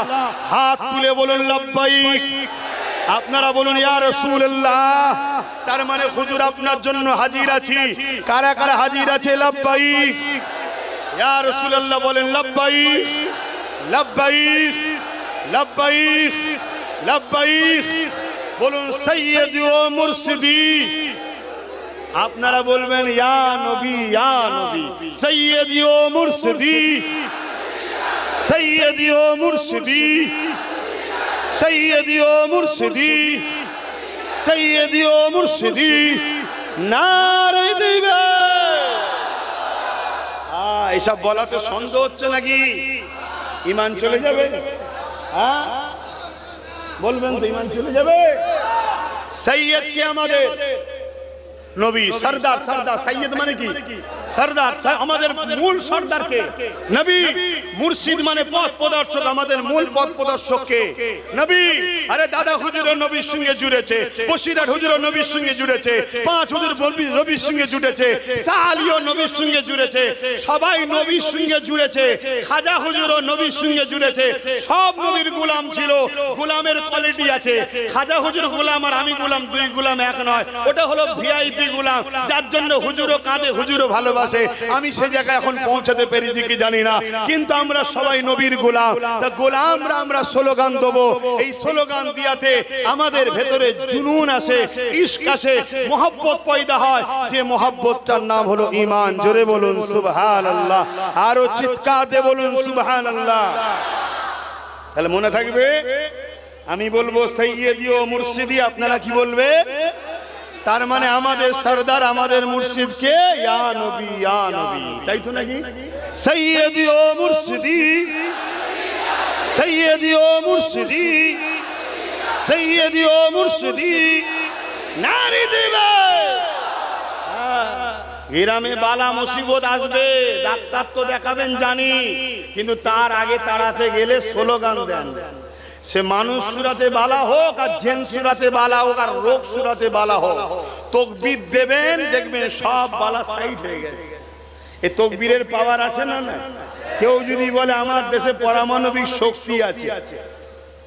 হাত তুলে বলুন লাব্বাইক। আপনারা বলুন ইয়া রাসূলুল্লাহ। তার মানে হুজুর আপনার জন্য হাজির আছি। কারা কারা হাজির আছে? লাব্বাইক। ইয়া রাসূলুল্লাহ বলেন লাব্বাইক, লাব্বাইক, লাব্বাইক, লাব্বাইক। বলুন সাইয়্যিদি ও মুরশিদি। আপনারা বলবেন ইয়া নবী, ইয়া নবী। সাইয়্যিদি ও মুরশিদি, সাইয়্যিদি ও মুরশিদি, সাইয়্যিদি ও মুরশিদি, সাইয়্যিদি ও মুরশিদি। নারে দিবে। এইসব বলাতে সন্দেহ হচ্ছে নাকি ইমান চলে যাবে? হ্যাঁ বলবেন তো ইমান চলে যাবে? সৈয়দ কে আমাদের নবী, সরদার, সরদার সৈয়দ মানে কি? সরদার, আমাদের মূল সরদার কে? নবী। মুর্শিদ মানে পথ প্রদর্শক, আমাদের মূল পথ প্রদর্শক কে? নবী। আরে দাদা হুজুর নবীর সঙ্গে জুড়েছে, বসিরহাট হুজুর নবীর সঙ্গে জুড়েছে, পাঁচ হুজুর নবীর সঙ্গে জুড়েছে, সালিও নবীর সঙ্গে জুড়েছে, সবাই নবীর সঙ্গে জুড়েছে, খাজা হুজুরও নবীর সঙ্গে জুড়েছে। সব নবীর গোলাম ছিল, গোলামের কোয়ালিটি আছে। খাজা হুজুর গোলাম আর আমি গোলাম, দুই গোলাম এক নয়। ওটা হলো ভিআইপি গোলাম, যার জন্য হুজুরও কাঁদে, হুজুরও ভালোবাসে। আমি সে জায়গায় এখন পৌঁছাতে পেরেছি কি জানি না, কিন্তু আমরা সবাই নবীর গোলাম। তা গোলামরা আমরা স্লোগান দেবো, এই স্লোগান দিয়াতে আমাদের ভেতরে জুনুন আসে, ইশক আসে, মোহাব্বত পয়দা হয়, যে মোহাব্বতটার নাম হলো ঈমান। জোরে বলুন সুবহানাল্লাহ, আরো চিৎকার দিয়ে বলুন সুবহানাল্লাহ। তাহলে মনে থাকবে, আমি বলবো সাইয়্যিদি ও মুর্শিদি, আপনারা কি বলবে? তার মানে আমাদের সরদার, আমাদের মুর্শিদ কে? ইয়া নবী, ইয়া নবী, তাই তো নাকি? সাইয়্যিদি ও মুর্শিদি, সাইয়্যিদি ও মুর্শিদি, সাইয়্যিদি ও মুর্শিদি, নারে দিবে। গ্রামে বালা মুসিবত আসবে, ডাক্তার তো দেখাবেন জানি, কিন্তু তার আগে তাড়াতে গেলে স্লোগান দেন। সে মানুষ সুরাতে বালা হোক আর জেন সুরাতে বালা হোক আর রোগ সুরাতে বালা হোক, তাকবীর দেবেন, দেখবেন সব বালা সাইড হয়ে গেছে। এই তাকবীরের পাওয়ার আছে না? না। কেউ যদি বলে আমার দেশে পারমাণবিক শক্তি আছে,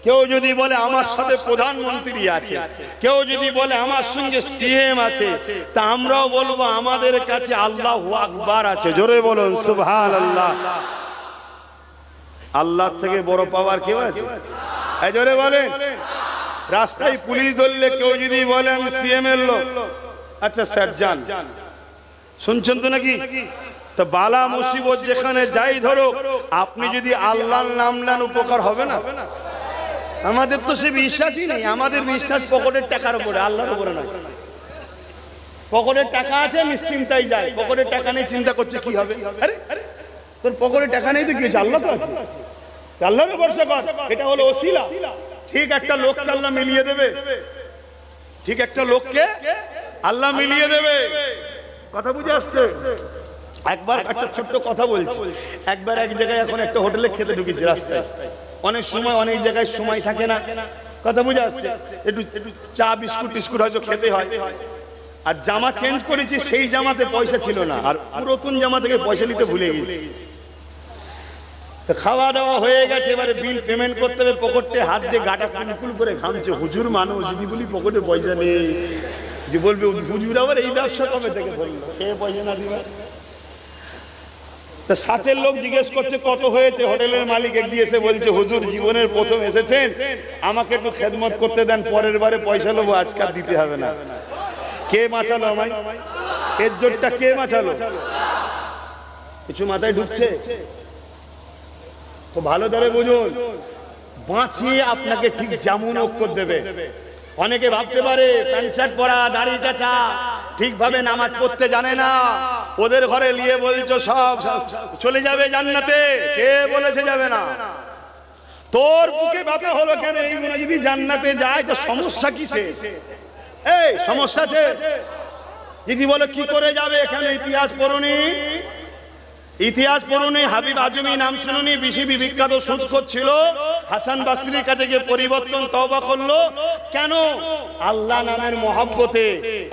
কেউ যদি বলে আমার সাথে প্রধানমন্ত্রী আছে, কেউ যদি বলে আমার সঙ্গে সিএম আছে, তা আমরাও বলবো আমাদের কাছে আল্লাহু আকবার আছে। জোরে বলুন সুবহানাল্লাহ। আল্লাহর থেকে বড় পাওয়ার কেউ আছে? এই জোরে বলেন। রাস্তায় পুলিশ ধরলে কেউ যদি বলে আমি সিএম এর লোক, আচ্ছা স্যার যান, শুনছেন তো নাকি? তো বালা মুসিবত যেখানে যাই ধরো, আপনি যদি আল্লাহর নাম নেন উপকার হবে না? আমাদের তো সে বিশ্বাসই নেই, আমাদের বিশ্বাস পকেটের টাকার উপরে, আল্লাহর উপরে নয়। পকেটের টাকা আছে নিশ্চিন্তাই যায়, পকেটের টাকা নেই চিন্তা করছে কি হবে। আরে তোর পকেটে টাকা নেই তো কি হয়েছে? আল্লাহ তো আছে, আল্লাহর ভরসা কর। এটা হলো ওসিলা। ঠিক একটা লোককে আল্লাহ মিলিয়ে দেবে, ঠিক একটা লোককে আল্লাহ মিলিয়ে দেবে। কথা বুঝে আসছে? একবার একটা ছোট্ট কথা বলছি। একবার এক জায়গায় এখন একটা হোটেলে খেতে ঢুকেছি, রাস্তায় অনেক সময় অনেক জায়গায় সময় থাকে না, কথা বুঝে আসছে, একটু চা বিস্কুট টিস্কুট হয়তো খেতে হয়। আর জামা চেঞ্জ করেছি, সেই জামাতে পয়সা ছিল না, আর পুরাতন জামা থেকে পয়সা নিতে ভুলে গেছি। খাওয়া দাওয়া হয়ে গেছে, এবারে বিল পেমেন্ট করতে হবে, পকেটে হাত দিয়ে গাটা কুলকুল করে ঘামছে। হুজুর মানুষ, যদি বলি পকেটে পয়সা নেই, যে বলবে হুজুর আবার এই ব্যবসা কবে থেকে বললো, কে পয়সা না দিবা? তা সাথের লোক জিজ্ঞেস করছে কত হয়েছে, হোটেলের মালিক এগিয়ে এসে বলছে হুজুর জীবনের প্রথম এসেছেন, আমাকে একটু খেদমত করতে দেন, পরের বারে পয়সা নেবো, আজকাল দিতে হবে না। কে বাঁচালো আমায়? এর জোরটা কে বাঁচালো? কিছু মাথায় ঢুকছে তো ভালো ধরে বুঝুন, বাঁচিয়ে আপনাকে ঠিক যেমন অক্ষর দেবে। অনেকে ভাবতে পারে প্যান্ট শার্ট পরা, দাড়ি চাচা, ঠিকভাবে নামাজ পড়তে জানে না, ওদের ঘরে নিয়ে বলছো সব চলে যাবে জান্নাতে। কে বলেছে যাবে না? তোর বুকে ব্যথা হলো কেন? এই মনে যদি জান্নাতে যায় তো সমস্যা কিসে? এই সমস্যা আছে যদি বলে কি করে যাবে, এখানে ইতিহাস পড়ুনি, ইতিহাস পড়ুনি, হাবিব আজমি নাম শুনুনি, বিসিবি বিখ্যাত সুদখোর ছিল, হাসান বাসরির কাছে গিয়ে পরিবর্তন তওবা করলো। কেন? আল্লাহ নামের মহব্বতে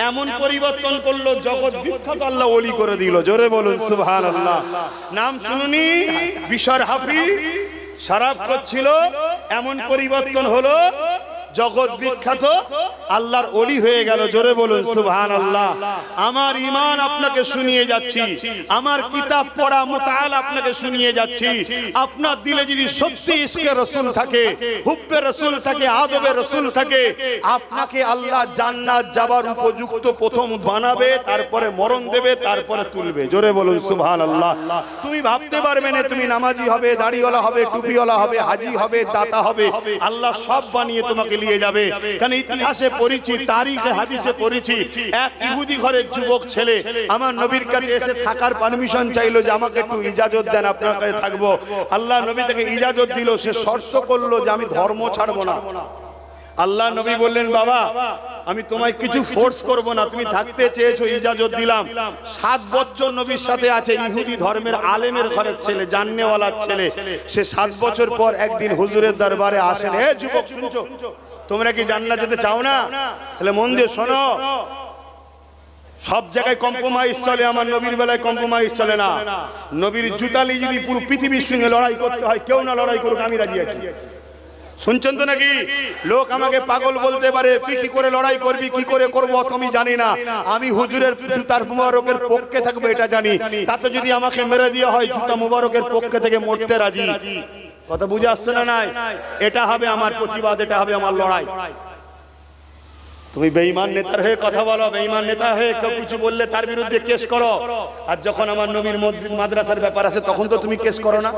এমন পরিবর্তন করলো, জগৎ বিখ্যাত আল্লাহ ওলি করে দিল। জোরে বলুন সুবহানাল্লাহ। নাম শুনুনি, বিশর হাফি শরাব করছিল, এমন পরিবর্তন হলো, জগৎ বিখ্যাত আল্লাহর ওলি হয়ে গেল। জোরে বলুন সুবহানাল্লাহ। আমার ঈমান আপনাকে শুনিয়ে যাচ্ছি, আমার কিতাব পড়া মুতাআলা আপনাকে শুনিয়ে যাচ্ছি। আপনার দিলে যদি সত্যি ইশকে রাসূল থাকে, হুব্বে রাসূল থাকে, আদবে রাসূল থাকে, আপনাকে আল্লাহ জান্নাত যাবার উপযুক্ত প্রথম বানাবে, তারপরে মরণ দেবে, তারপরে তুলবে। জোরে বলুন সুবহানাল্লাহ। তুমি ভাবতে পারবে না তুমি নামাজি হবে, দাড়িওয়ালা হবে, টুপিওয়ালা হবে, হাজি হবে, দাতা হবে, আল্লাহ সব বানিয়ে তোমাকে মিলিয়ে যাবে। কারণ ইতিহাসে পড়েছি, তারিখে হাদিসে পড়েছি, এক ইহুদি ঘরের যুবক ছেলে আমার নবীর কাছে এসে থাকার পারমিশন চাইলো যে আমাকে একটু ইজাজত দেন, আপনার কাছে থাকবো। আল্লাহ নবী তাকে ইজাজত দিল। সে শর্ত করলো যে আমি ধর্ম ছাড়বো না। আল্লাহ নবী বললেন, বাবা আমি তোমায় কিছু ফোর্স করব না, তুমি থাকতে চেয়েছো ইজাজত দিলাম। 7 বছর নবীর সাথে আছে, ইহুদি ধর্মের আলেমের ঘরের ছেলে, জাননেওয়ালার ছেলে। সে 7 বছর পর একদিন হুজুরের দরবারে আসেন, হে যুবক শুনছো, তোমরা কি জান্নাত যেতে চাও না? তাহলে মন দিয়ে শোনো, সব জায়গায় কম্প্রোমাইজ চলে, আমার নবীর বেলায় কম্প্রোমাইজ চলে না। নবীর জুতালি যদি পুরো পৃথিবীর সঙ্গে লড়াই করতে হয়, কেউ না লড়াই করুক, আমি রাজি আছি। শুনছেন তো নাকি? লোক আমাকে পাগল বলতে পারে, তুই কি করে লড়াই করবি, কি করে করবো আমি জানি না। আমি হুজুরের জুতার মুবারকের পক্ষে থাকবো এটা জানি। তাতে যদি আমাকে মেরে দেওয়া হয়, জুতা মুবারকের পক্ষে থেকে মরতে রাজি। কথা বুঝে আসছে না? নাই, এটা হবে আমার প্রতিবাদ, এটা হবে আমার লড়াই। তুমি বেঈমান নেতার হয়ে কথা বলো, বেঈমান নেতা হয়ে কেউ কিছু বললে তার বিরুদ্ধে কেস করো। আর যখন আমার নবীর মসজিদ মাদ্রাসার ব্যাপার আছে তখন তো তুমি কেস করো না।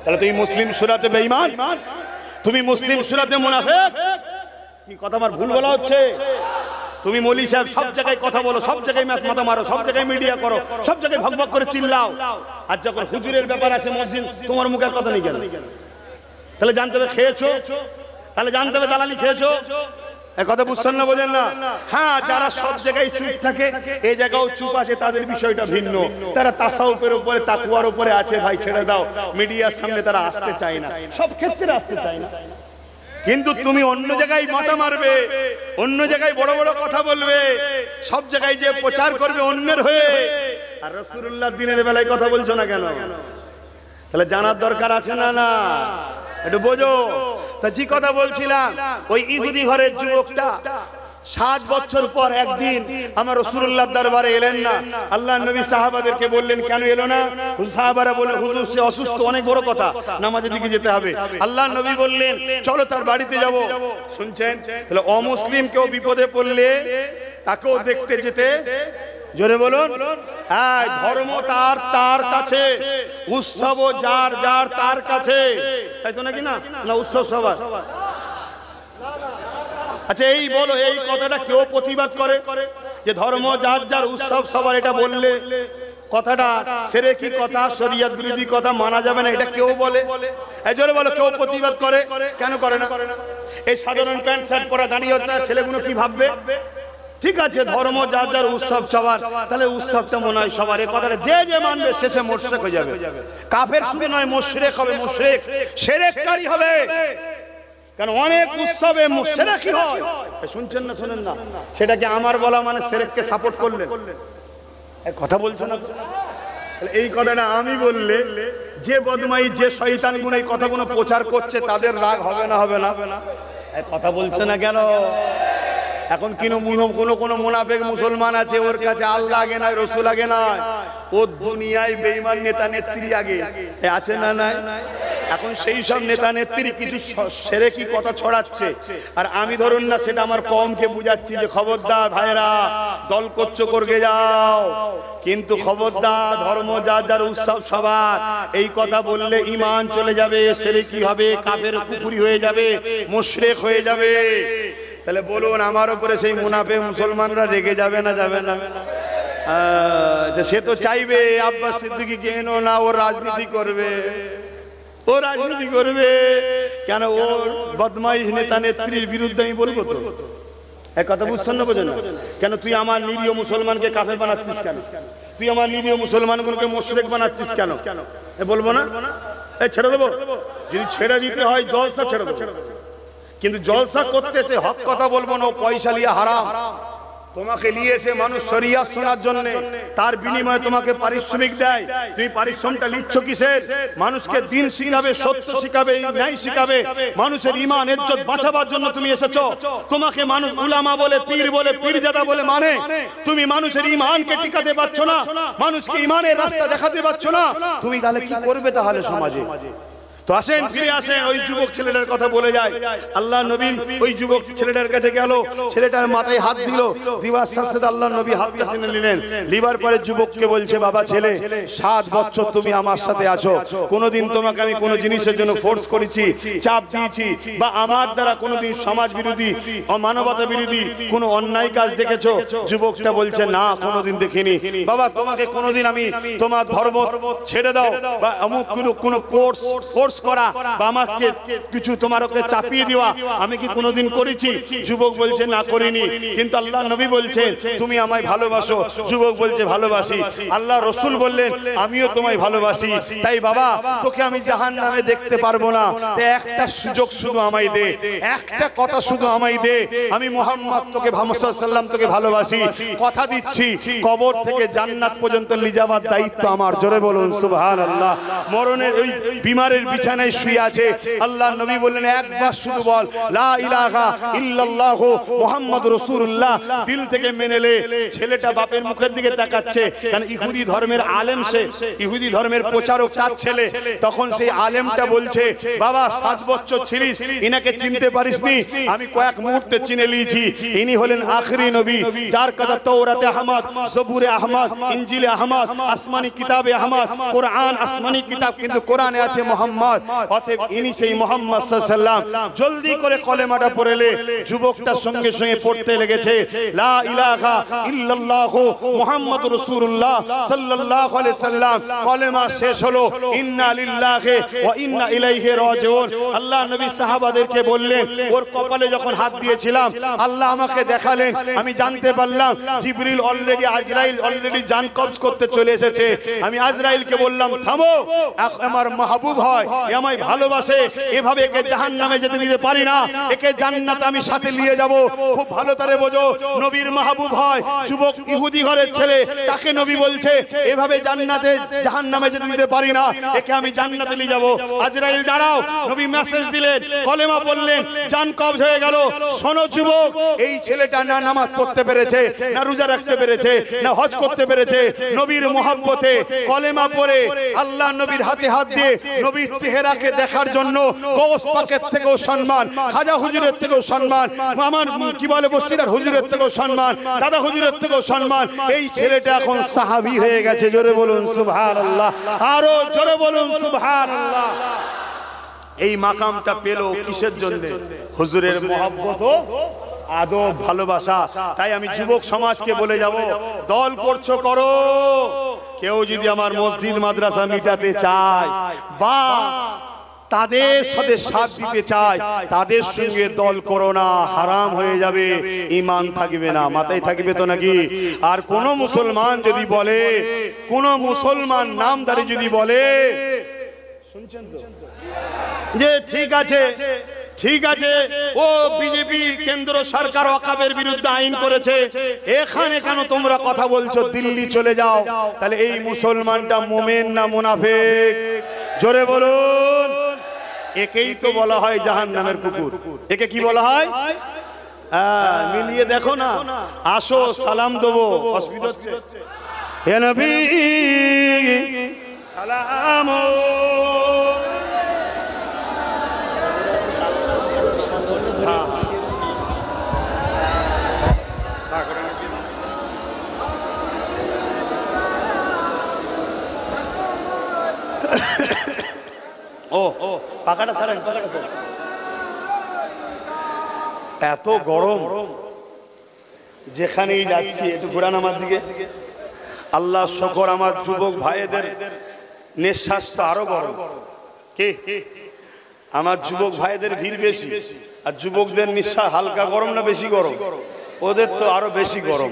তাহলে তুমি মুসলিম সূরাতে বেঈমান, তুমি মুসলিম সূরাতে মুনাফিক। কি কথা আমার ভুল বলা হচ্ছে? তুমি মৌলী সাহেব সব জায়গায় কথা বলো, সব জায়গায় মাথা মারো, সব জায়গায় মিডিয়া করো, সব জায়গায় ভগভগ করে চিল্লাও। আর যখন হুজুরের ব্যাপার আছে মসজিদ, তোমার মুখের কথা নেই কেন? তাহলে জানতে হবে খেয়েছো, তাহলে জানতে হবে দালালি খেয়েছো। কথা বুঝছেন না, বোঝেন না? হ্যাঁ, যারা সব জায়গায় চুপ থাকে, এই জায়গাও চুপ আছে, তাদের বিষয়টা ভিন্ন। তারা তাসাউফের উপরে, তাকওয়ার উপরে আছে, ভাই ছেড়ে দাও। মিডিয়ার সামনে তারা আসতে চায় না, সব ক্ষেত্রে আসতে চায় না। কিন্তু তুমি অন্য জায়গায় মাথা মারবে, অন্য জায়গায় বড় বড় কথা বলবে, সব জায়গায় যে প্রচার করবে অন্যের হয়ে, আর রাসূলুল্লাহর দ্বীনের বেলায় কথা বলছো না কেন? তাহলে জানার দরকার আছে না? না, একটু বোঝো। তা যে কথা বলছিলাম, ওই ইহুদি ঘরের যুবকটা 7 বছর পর একদিন আমার রাসূলুল্লাহর দরবারে এলেন না। আল্লাহর নবী সাহাবাদেরকে বললেন, কেন এলো না? সাহাবারা বললেন, হুজুর সে অসুস্থ, অনেক বড় কথা, নামাজের দিকে যেতে হবে। আল্লাহর নবী বললেন, চলো তার বাড়িতে যাব। শুনছেন? তাহলে অমুসলিম কেউ বিপদে পড়লে তাকেও দেখতে যেতে, জোরে বলুন, হ্যাঁ, ধর্ম তার তার কাছে, উৎসব যার যার তার কাছে, তাই তো নাকি? না না, উৎসব সবার। আচ্ছা এই বলো, এই কথাটা কেউ প্রতিবাদ করে যে ধর্ম যার যার, উৎসব সবার, এটা বললে কথাটা শিরকি কথা, শরীয়ত বিরোধী কথা, মানা যাবে না, এটা কেউ বলে? এই জোরে বলো, কেউ প্রতিবাদ করে? কেন করে না? এই সাধারণ প্যান্ট শার্ট পরা দাঁড়িয়ে হচ্ছে ছেলেগুলো কি ভাববে? ঠিক আছে, ধর্ম যার যার, উৎসব সবার, তাহলে উৎসবটা মনে হয় সবার। এই কথাটা যে যে মানবে শেষে মুশরিক হয়ে যাবে। কাফের শুধু নয়, মুশরিক হবে, মুশরিক শিরককারী হবে। কারণ অনেক উৎসবে মুশরিকি হয়। শুনছেন না? শুনেন না? সেটাকে আমার বলা মানে শিরককে সাপোর্ট করলেন। কথা বলছেন না? এই কথাটা আমি বললে যে বদমাই, যে শয়তান গুণ এই কথাগুলো প্রচার করছে, তাদের রাগ হবে না? হবে না? কথা বলছে না কেন? এখন কোন মুনাফিক মুসলমান আছে, ওর কাছে আল্লাহ আগে নয়, রসুল আগে নয়, ও দুনিয়ায় বেঈমান নেতা নেত্রী আগে আছে না? নাই। এখন সেই সব নেতা নেত্রী কিছু শিরকি কথা ছড়াচ্ছে, আর আমি ধরুন না, সেটা আমার কমকে বুঝাচ্ছি যে খবরদার ভাইরা, দল করছো করগে যাও, কিন্তু খবরদার, ধর্ম যার যার, উৎসব সবার, এই কথা বললে ঈমান চলে যাবে, শিরকি হবে, কাফের কুফরি হয়ে যাবে, মুশরিক হয়ে যাবে। তাহলে বলুন, আমার উপরে সেই মুনাফিক মুসলমানরা রেগে যাবে না? যাবে না? সে তো চাইবে আব্বাস সিদ্দিকী কেন না, ও রাজনীতি করবে, ও রাজনীতি করবে। কেন? ওর বদমাইশ নেতা নেত্রীর বিরুদ্ধে আমি বলবো তো? এক কথা বুঝছেন না? বোঝেন না? কেন তুই আমার নিরীহ মুসলমানকে কাফের বানাচ্ছিস কেন? তুই আমার নিরীহ মুসলমানগুলোকে মুশরিক বানাচ্ছিস কেন? বলবো না? ছেড়ে দেবো? যদি ছেড়ে দিতে হয় জলসা ছেড়ে দেবো, কিন্তু জলসা করতেছে, হক কথা বলবো না। পয়সা লিয়া হারাম। তোমাকে নিয়েছে মানুষ শরিয়াত শোনার জন্য, তার বিনিময়ে তোমাকে পারিশ্রমিক দেয়। তুমি পারিশ্রমিকটা নিচ্ছ কিসের? মানুষকে দিন শিখাবে, সত্য শিখাবে, ন্যায় শিখাবে, মানুষের ঈমান ইজ্জত বাঁচাবার জন্য তুমি এসেছো। তোমাকে মানুষ উলামা বলে, পীর বলে, পীরজাদা বলে মানে, তুমি মানুষের ঈমানকে টিকাতে পারছো না, মানুষকে ঈমানের রাস্তা দেখাতে পারছো না। তুমি তাহলে কি করবে? তাহলে সমাজে তো আসেন, ফিরে আসেন, ওই যুবক ছেলেটার কথা বলে যায়। আল্লাহ নবী ওই যুবক ছেলেটার কাছে গেল, ছেলেটার মাথায় হাত দিল, দিবার সাথে সাথে আল্লাহ নবী হাতটা টেনে নিলেন। লিবার পরে যুবককে বলছে, বাবা ছেলে, 7 বছর তুমি আমার সাথে আছো, কোনোদিন তোমাকে আমি কোনো জিনিসের জন্য ফোর্স করেছি, চাপ দিয়েছি, বা আমার দ্বারা কোনোদিন সমাজ বিরোধী, অমানবতা বিরোধী কোনো অন্যায় কাজ দেখেছো? যুবকটা বলছে, না, কোনোদিন দেখিনি। বাবা, তোমাকে কোনোদিন আমি তোমার ধর্ম ছেড়ে দাও বা অমুক কোনো কোর্স করা বা আমাকে কিছু তোমার ওকে চাপিয়ে দেওয়া আমি কি কোনোদিন করেছি? যুবক বলছে, না, করিনি। কিন্তু আল্লাহ নবী বলছেন, তুমি আমায় ভালোবাসো? যুবক বলছে, ভালোবাসি। আল্লাহ রসুল বললেন, আমিও তোমায় ভালোবাসি। তাই বাবা, তোকে আমি জাহান্নামে দেখতে পারবো না, একটা সুযোগ শুধু আমায় দে, একটা কথা শুধু আমায় দে, আমি মুহাম্মদ তোকে সাল্লাম তোকে ভালোবাসি, কথা দিচ্ছি কবর থেকে জান্নাত পর্যন্ত নিয়ে যাওয়ার দায়িত্ব আমার। জোরে বলুন সুবহানাল্লাহ। মরণের ওই বিমারের বিছানায় শুয়ে আছে, আল্লাহ নবী বললেন, একবার শুধু বল লা ইলাহা ইল্লাল্লাহ মুহাম্মাদুর রাসূলুল্লাহ, দিল থেকে মেনে নে। ছেলেটা বাপের মুখের দিকে তাকাচ্ছে, কারণ ইহুদি ধর্মের আলেম, সে ইহুদি ধর্মের প্রচারক তার ছেলে। তখন সেই আলেমটা বলছে, বাবা 7 বছর ছিলিস, ইনাকে চিনতে পারিসনি? আমি কয়েক মুহূর্তে চিনে নিয়েছি, ইনি হলেন আখরি নবী, যার কথা তাওরাতে আহমদ, জবুরে আহমদ, ইনজিলে আহমদ, আসমানি কিতাবে আহমদ, কোরআন আসমানি কিতাব, কিন্তু কোরআনে আছে মুহাম্মদ। অতএব ইনি সেই মুহাম্মদ সাল্লাল্লাহু আলাইহি সাল্লাম। জলদি করে কলেমাটা পড়ে নে। যুবকটার সঙ্গে সঙ্গে পড়তে লেগেছে, লা ইলাহা ইল্লাল্লাহ মুহাম্মাদুর রাসূলুল্লাহ সাল্লাল্লাহু আলাইহি সাল্লাম। কলেমা শেষ হলো, ইন্না লিল্লাহি ওয়া ইন্না ইলাইহি রাজিউন। আল্লাহ নবী সাহাবাদেরকে বললেন, ওর কপালে যখন হাত দিয়েছিলাম, আল্লাহ আমাকে দেখালেন, আমি জানতে পারলাম জিবরিল অলরেডি, আজরাইল অলরেডি জান কবজ করতে চলে এসেছে। আমি আজরাইলকে বললাম, থামো, আমার মাহবুব হয়, আমায় ভালোবাসে, এভাবে একে জাহান্নামে যেতে দিতে পারি না, একে জান্নাতে আমি সাথে নিয়ে যাব। খুব ভালো করে বোঝো, নবীর মাহবুব হয়, যুবক ইহুদি ঘরের ছেলে, তাকে নবী বলছে, এভাবে জান্নাতে জাহান্নামে যেতে দিতে পারি না, একে আমি জান্নাতে নিয়ে যাব। আজরাইল দাঁড়াও, নবী মেসেজ দিলেন, কলেমা বললেন, জান কবজ হয়ে গেল। শোনো যুবক, এই ছেলেটা না নামাজ পড়তে পেরেছে, না রোজা রাখতে পেরেছে, না হজ করতে পেরেছে, নবীর মহব্বতে কলেমা পড়ে আল্লাহ নবীর হাতে হাত দিয়ে নবীর চেহারাকে দেখার জন্য গৌস পাকের থেকেও সম্মান, খাজা হুজুরের থেকেও সম্মান, আমার কি বলে বসিরার হুজুরের থেকেও সম্মান, দাদা হুজুরের থেকেও সম্মান। এই ছেলেটা এখন সাহাবী হয়ে গেছে। জোরে বলুন সুবহানাল্লাহ, আরো জোরে বলুন সুবহানাল্লাহ। এই মাকামটা পেল কিসের জন্য? হুজুরের মহব্বত ও আদব, ভালোবাসা। তাই আমি যুবক সমাজকে বলে যাব, দল করছো করো, কেউ যদি আমার মসজিদ মাদ্রাসা মিটাতে চায় বা তাদের সাথে সাথ দিতে চায়, তাদের সঙ্গে দল করো না, হারাম হয়ে যাবে, ঈমান থাকবে না। মাথায় থাকবে তো নাকি? আর কোন মুসলমান যদি বলে, কোন মুসলমান নামধারী যদি বলে, শুনছেন তো, যে ঠিক আছে, ঠিক আছে, ও বিজেপি কেন্দ্র সরকার ওয়াকফের বিরুদ্ধে আইন করেছে, এখানে কেন তোমরা কথা বলছো, দিল্লি চলে যাও। তাহলে এই মুসলমানটা মুমিন না মুনাফিক? জোরে বলুন। একেই তো বলা হয় জাহান্নামের কুকুর। একে কি বলা হয়? মিলিয়ে দেখো না, আসো সালাম দেবো, অসুবিধা হচ্ছে? হে নবী সালাম, ও পাকাটা ছাড়েন, পাকাটা ছাড়েন। এত গরম, যেখানেই যাচ্ছি একটু ঘুরান আমার দিকে। আল্লাহ শকর, আমার যুবক ভাইদের নিঃশ্বাস তো আরো গরম। কে? আমার যুবক ভাইদের ভিড় বেশি, আর যুবকদের নিঃশ্বাস হালকা গরম না বেশি গরম? ওদের তো আরো বেশি গরম,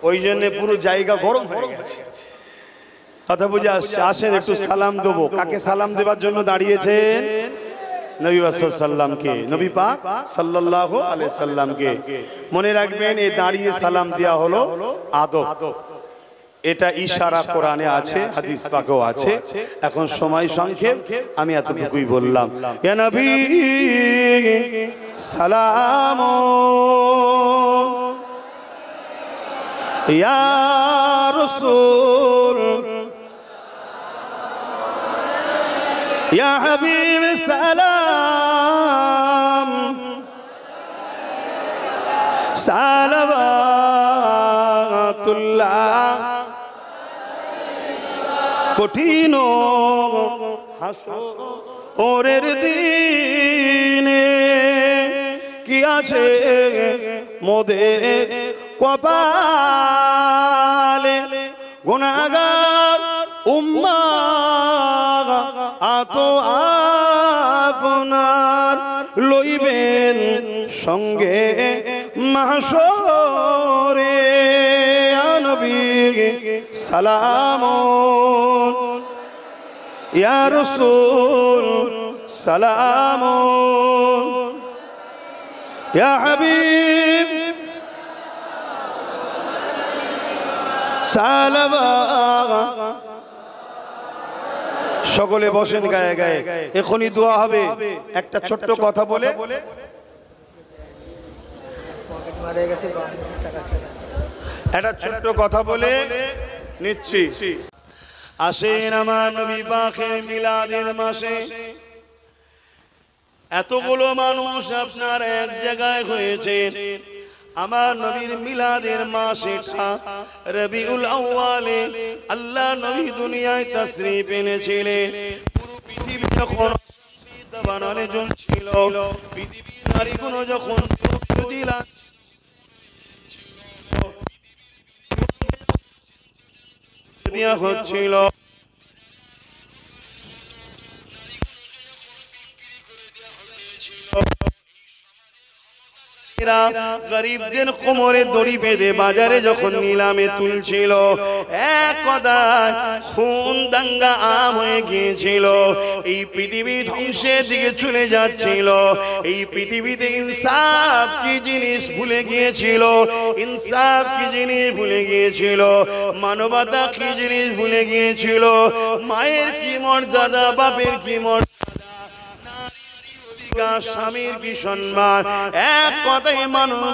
ওই জন্য পুরো জায়গা গরম হয়ে গেছে। কথা বুঝে আসছে? আসেন একটু সালাম দেবো। কাকে সালাম দেবার জন্য দাঁড়িয়েছেন? নবী সাল্লামকে, নবী পাক সাল্লাল্লাহু আলাইহি সাল্লামকে। মনে রাখবেন, এই দাঁড়িয়ে সালাম দেওয়া হলো আদব। এটা ইশারা কোরআনে আছে, হাদিস পাকেও আছে। এখন সময় সংক্ষেপ, আমি এতটুকুই বললাম। ইয়া নবী সালাম, ইয়া রাসূল ইয়া হাবিব সালাম সালাওয়াতুল্লাহ কঠিন হাসরের দিনে কি আছে মোদের কপালে গুনাহগার উম্মাহ আতো আপনার লইবেন সঙ্গে মাহশরে ইয়া নবী সালাম ইয়া রাসূল সালাম ইয়া হাবিব সালাম। সকলে বসেন গায়ে গায়ে, এখনই দোয়া হবে। একটা ছোট্ট কথা বলে একটা ছোট্ট কথা বলে নিচ্ছি। আসেন আমার নবী পাকের মিলাদের মাসে এতগুলো মানুষ আপনার এক জায়গায় হয়েছে। আমার নবীর মিলাদের মাস এটা রবিউল আউয়ালে আল্লাহ নবী দুনিয়ায় তাশরীফ এনেছিলেন। পুরো পৃথিবী যখন বানালে ছিল, পৃথিবীর নারীগুলো যখন দেয়া হচ্ছিল, গরিবদের কোমরে দড়ি বেঁধে বাজারে যখন নিলামে তুলছিল, এক কথায় খুন দাঙ্গা আম হয়ে গিয়েছিল। এই পৃথিবী ধ্বংসের দিকে চলে যাচ্ছিল। এই পৃথিবীতে ইনসাফ কি জিনিস ভুলে গিয়েছিল, ইনসাফ কি জিনিস ভুলে গিয়েছিল, মানবতা কি জিনিস ভুলে গিয়েছিল, মায়ের কি মর্যাদা, বাপের কি মর্যাদা, স্বামীর কি সম্মান, এক কথায়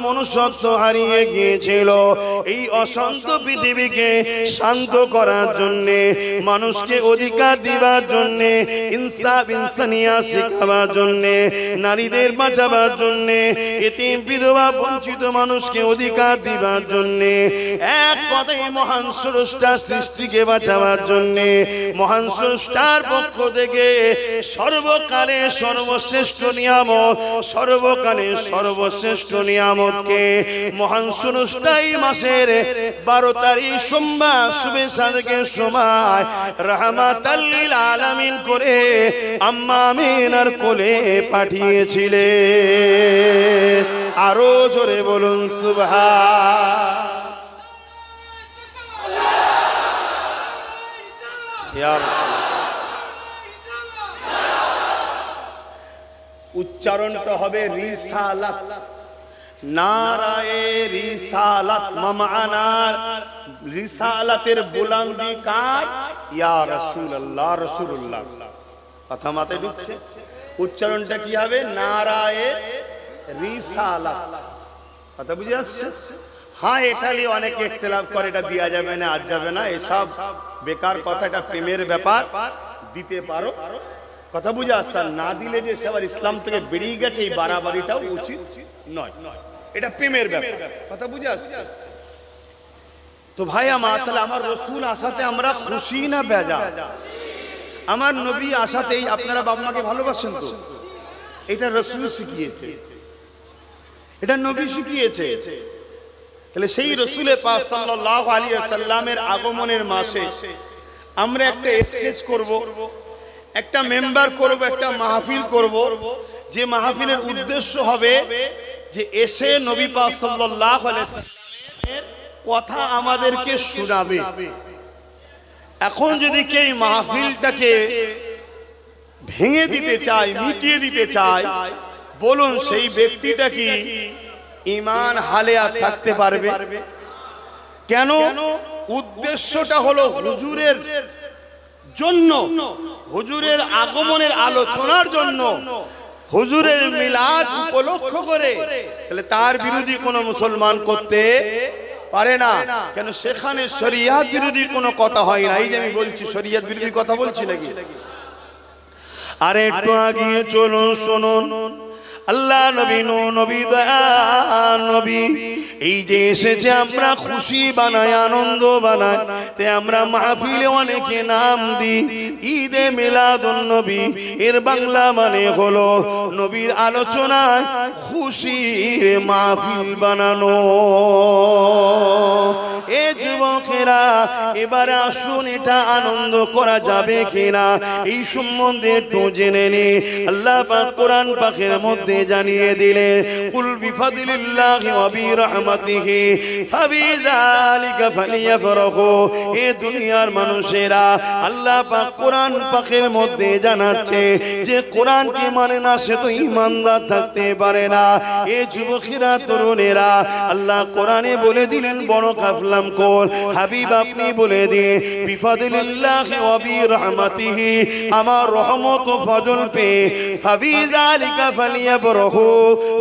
মনুষ্যত্ব হারিয়ে গিয়েছিল। এই অশান্ত পৃথিবীকে শান্ত করার জন্য, মানুষকে অধিকার দিবার জন্য, ইনসাফ ইনসানিয়া শেখাবার জন্য, নারীদের বাঁচাবার জন্য, এতিম বিধবা বঞ্চিত মানুষকে অধিকার দিবার জন্য, এক কথায় মহান স্রষ্টার সৃষ্টিকে বাঁচাবার জন্য মহান স্রষ্টার পক্ষ থেকে সর্বকালে সর্বশ্রেষ্ঠ নিয়ামত, সর্বকালে সর্বশ্রেষ্ঠ নিয়ামতকে মহান স্রষ্টাই মাসের 12 তারিখ সোমবার শুভে সাদেকের সময় রাহমাতাল লিল আলামিন করে আম্মা আমিনার কোলে পাঠিয়েছিলেন। আরো জোরে বলুন সুবহানাল্লাহ। উচ্চারণটা হবে রিসালাত, নারায়ে রিসালাত, মামানার রিসালাতের বুলন্দি কার? ইয়া রাসূলুল্লাহ, রাসূলুল্লাহ। কথা মাথায় ঢুকছে? উচ্চারণটা কি হবে? নারায়ে রিসালাত। কথা বুঝে আসছে? হ্যাঁ, এটা নিয়ে অনেকে ইখতিলাফ করে, এটা দেওয়া যাবে না, আজ যাবে না, এসব বেকার কথা। এটা প্রেমের ব্যাপার, দিতে পারো। কথা বুঝে আসছে? না দিলে যে সবার ইসলাম থেকে বেরিয়ে গেছে, এই বাড়াবাড়িটাও উচিত নয়। এটা প্রেমের ব্যাপার। কথা বুঝে আসছে? তো ভাই আমার, তাহলে আমার রাসূল আসাতে আমরা খুশি না বেজার? আমার নবী আসাতেই আপনারা বাবা মাকে ভালোবাসেন তো? এটা রাসূল শিখিয়েছে, এটা নবী শিখিয়েছে। তাহলে সেই রাসূলে পাক সাল্লাল্লাহু আলাইহি ওয়াসাল্লামের আগমনের মাসে আমরা একটা স্টেজ করব, একটা মেম্বার করব, একটা মাহফিল করব। যে মাহফিলের উদ্দেশ্য হবে যে এসে নবী পাক সাল্লাল্লাহু আলাইহি ওয়াসাল্লামের কথা আমাদেরকে শোনাবে। এখন যদি কেউ মাহফিলটাকে ভেঙে দিতে চায়, মিটিয়ে দিতে চায়, বলুন সেই ব্যক্তিটা কি ঈমান হালে আর থাকতে পারবে? কেন? উদ্দেশ্যটা হলো হুজুরের জন্য, হুজুরের আগমনের আলোচনার জন্য, হুজুরের মিলাদ উপলক্ষ করে। তাহলে তার বিরোধী কোনো মুসলমান করতে পারে না। কেন? সেখানে শরিয়ত বিরোধী কোনো কথা হয় না। এই যে আমি বলছি, শরিয়ত বিরোধী কথা বলছি নাকি? আরে একটু আগিয়ে চলুন, শুনুন আল্লাহ নবী নবী দয়া নবী এই যে এসেছে আমরা খুশি বানাই, আনন্দ বানাই, তে আমরা মাহফিলে অনেকে নাম দিই ঈদে মিলাদুন নবী। এর বাংলা মানে হলো নবীর আলোচনায় খুশির মাহফিল বানানো। এ যুবকেরা এবারে আসুন, এটা আনন্দ করা যাবে কিনা এই সম্বন্ধে একটু জেনে নি। আল্লাহ পাক কোরআন পাকের মধ্যে জানিয়ে দিলেন, কুল বিফাদিলিল্লাহি ওয়া বিরহমাতিহি ফাবিযালিকা ফালিয়াফরাহু। এ দুনিয়ার মানুষেরা আল্লাহ পাক কোরআন পাকের মধ্যে জানাচ্ছে যে কোরআনকে মানে না সে তো ঈমানদার থাকতে পারে না। এ যুবকেরা তরুণেরা আল্লাহ কোরআনে বলে দিলেন বড় কাফলাম কোল হাবিব আপনি বলে দিয়ে বিফাদিলিল্লাহি ওয়া বিরহমাতিহি আমার রহমত ও ফজল পে ফাবিযালিকা ফালিয়াফরাহু।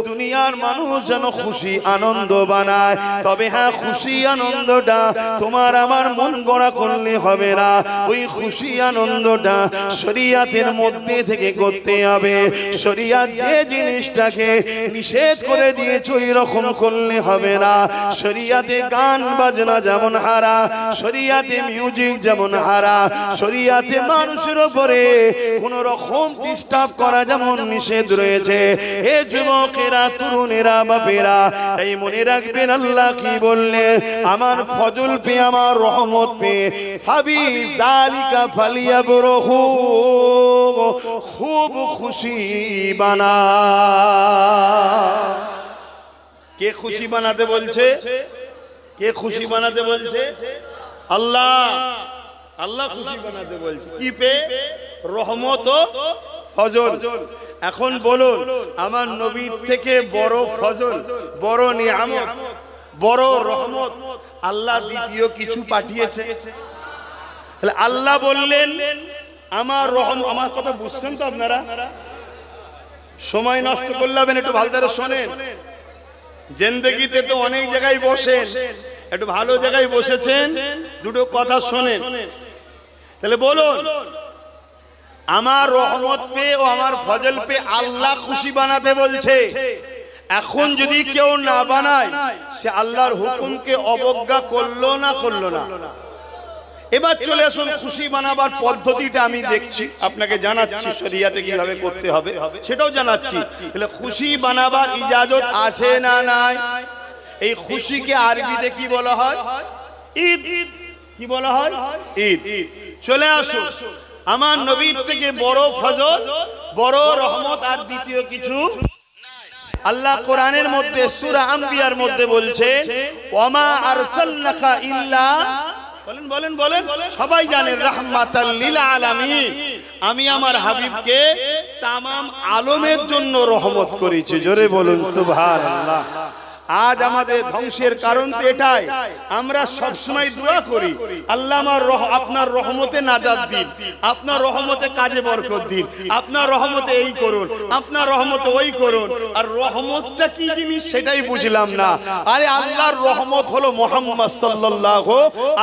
দুনিয়ার মানুষ যেন খুশি আনন্দ বানায়, তবে হ্যাঁ খুশি আনন্দটা তোমার আমার মন গড়া করলে হবে না। ওই খুশি আনন্দটা শরীয়তের মধ্যে থেকে করতে হবে। শরীয়ত যে জিনিসটাকে নিষেধ করে দিয়েছে ওই রকম করলে হবে না। শরীয়তে গান বাজনা যেমন হারা, শরীয়তে মিউজিক যেমন হারা, শরীয়তে মানুষের উপরে কোন রকম ডিস্টার্ব করা যেমন নিষেধ রয়েছে। হে যুবকেরা তরুণেরা বাপেরা এই মনে রাখবেন আল্লাহ কি বললে, আমার ফজল পে আমার রহমত পে ফাবিযালিকা ফালিয়াফরাহু, খুব খুশি বানা। কে খুশি বানাতে বলছে? কে খুশি বানাতে বলছে? আল্লাহ। আল্লাহ খুশি বানাতে বলছে কি পে? রহমত ও ফজল। এখন বলুন আমার নবীর থেকে বড় ফজল, বড় নিয়ামত, বড় রহমত আল্লাহ দ্বিতীয় কিছু পাঠিয়েছে? তাহলে আল্লাহ বললেন আমার রহম, আমার কথা বুঝছেন তো আপনারা? সময় নষ্ট করলে হবে না, একটু ভালো করে শোনেন। জিন্দেগিতে তো অনেক জায়গায় বসেন, একটু ভালো জায়গায় বসেছেন, দুটো কথা শোনেন। তাহলে বলুন আমার রহমত পে ও আমার ফজল পে আল্লাহ খুশি বানাতে বলছে। এখন যদি কেউ না বানায় সে আল্লাহর হুকুমকে অবজ্ঞা করলো না করলো না? এবার চলে আসুন খুশি বানাবার পদ্ধতিটা আমি দেখছি, আপনাকে জানাচ্ছি শরিয়াতে কিভাবে করতে হবে সেটাও জানাচ্ছি। তাহলে খুশি বানাবার ইজাজত আছে না নাই? এই খুশিকে আরবিতে কি বলা হয়? ঈদ। কি বলা হয়? ঈদ। চলে আসুন আমার নবীর থেকে বড় ফজল, বড় রহমত আর দ্বিতীয় কিছু আল্লাহ কোরআনের মধ্যে সূরা আম্বিয়ার মধ্যে বলছে ওয়ামা আরসালনাকা ইল্লা, বলেন বলেন বলেন, সবাই জানেন রাহমাতাল লিল আলামিন। আমি আমার হাবিবকে তামাম আলমের জন্য রহমত করেছি। জোরে বলুন সুবহানাল্লাহ। আজ আমাদের ধ্বংসের কারণ তো এটাই, আমরা সব সময় দোয়া করি আল্লাহ আমার আপনার রহমতে নাজাত দিন, আপনার রহমতে কাজে বরকত দিন, আপনার রহমতে এই করুন, আপনার রহমতে ওই করুন। আর রহমতটা কি জিনিস সেটাই বুঝলাম না। আরে আল্লাহর রহমত হলো মুহাম্মদ সাল্লাল্লাহু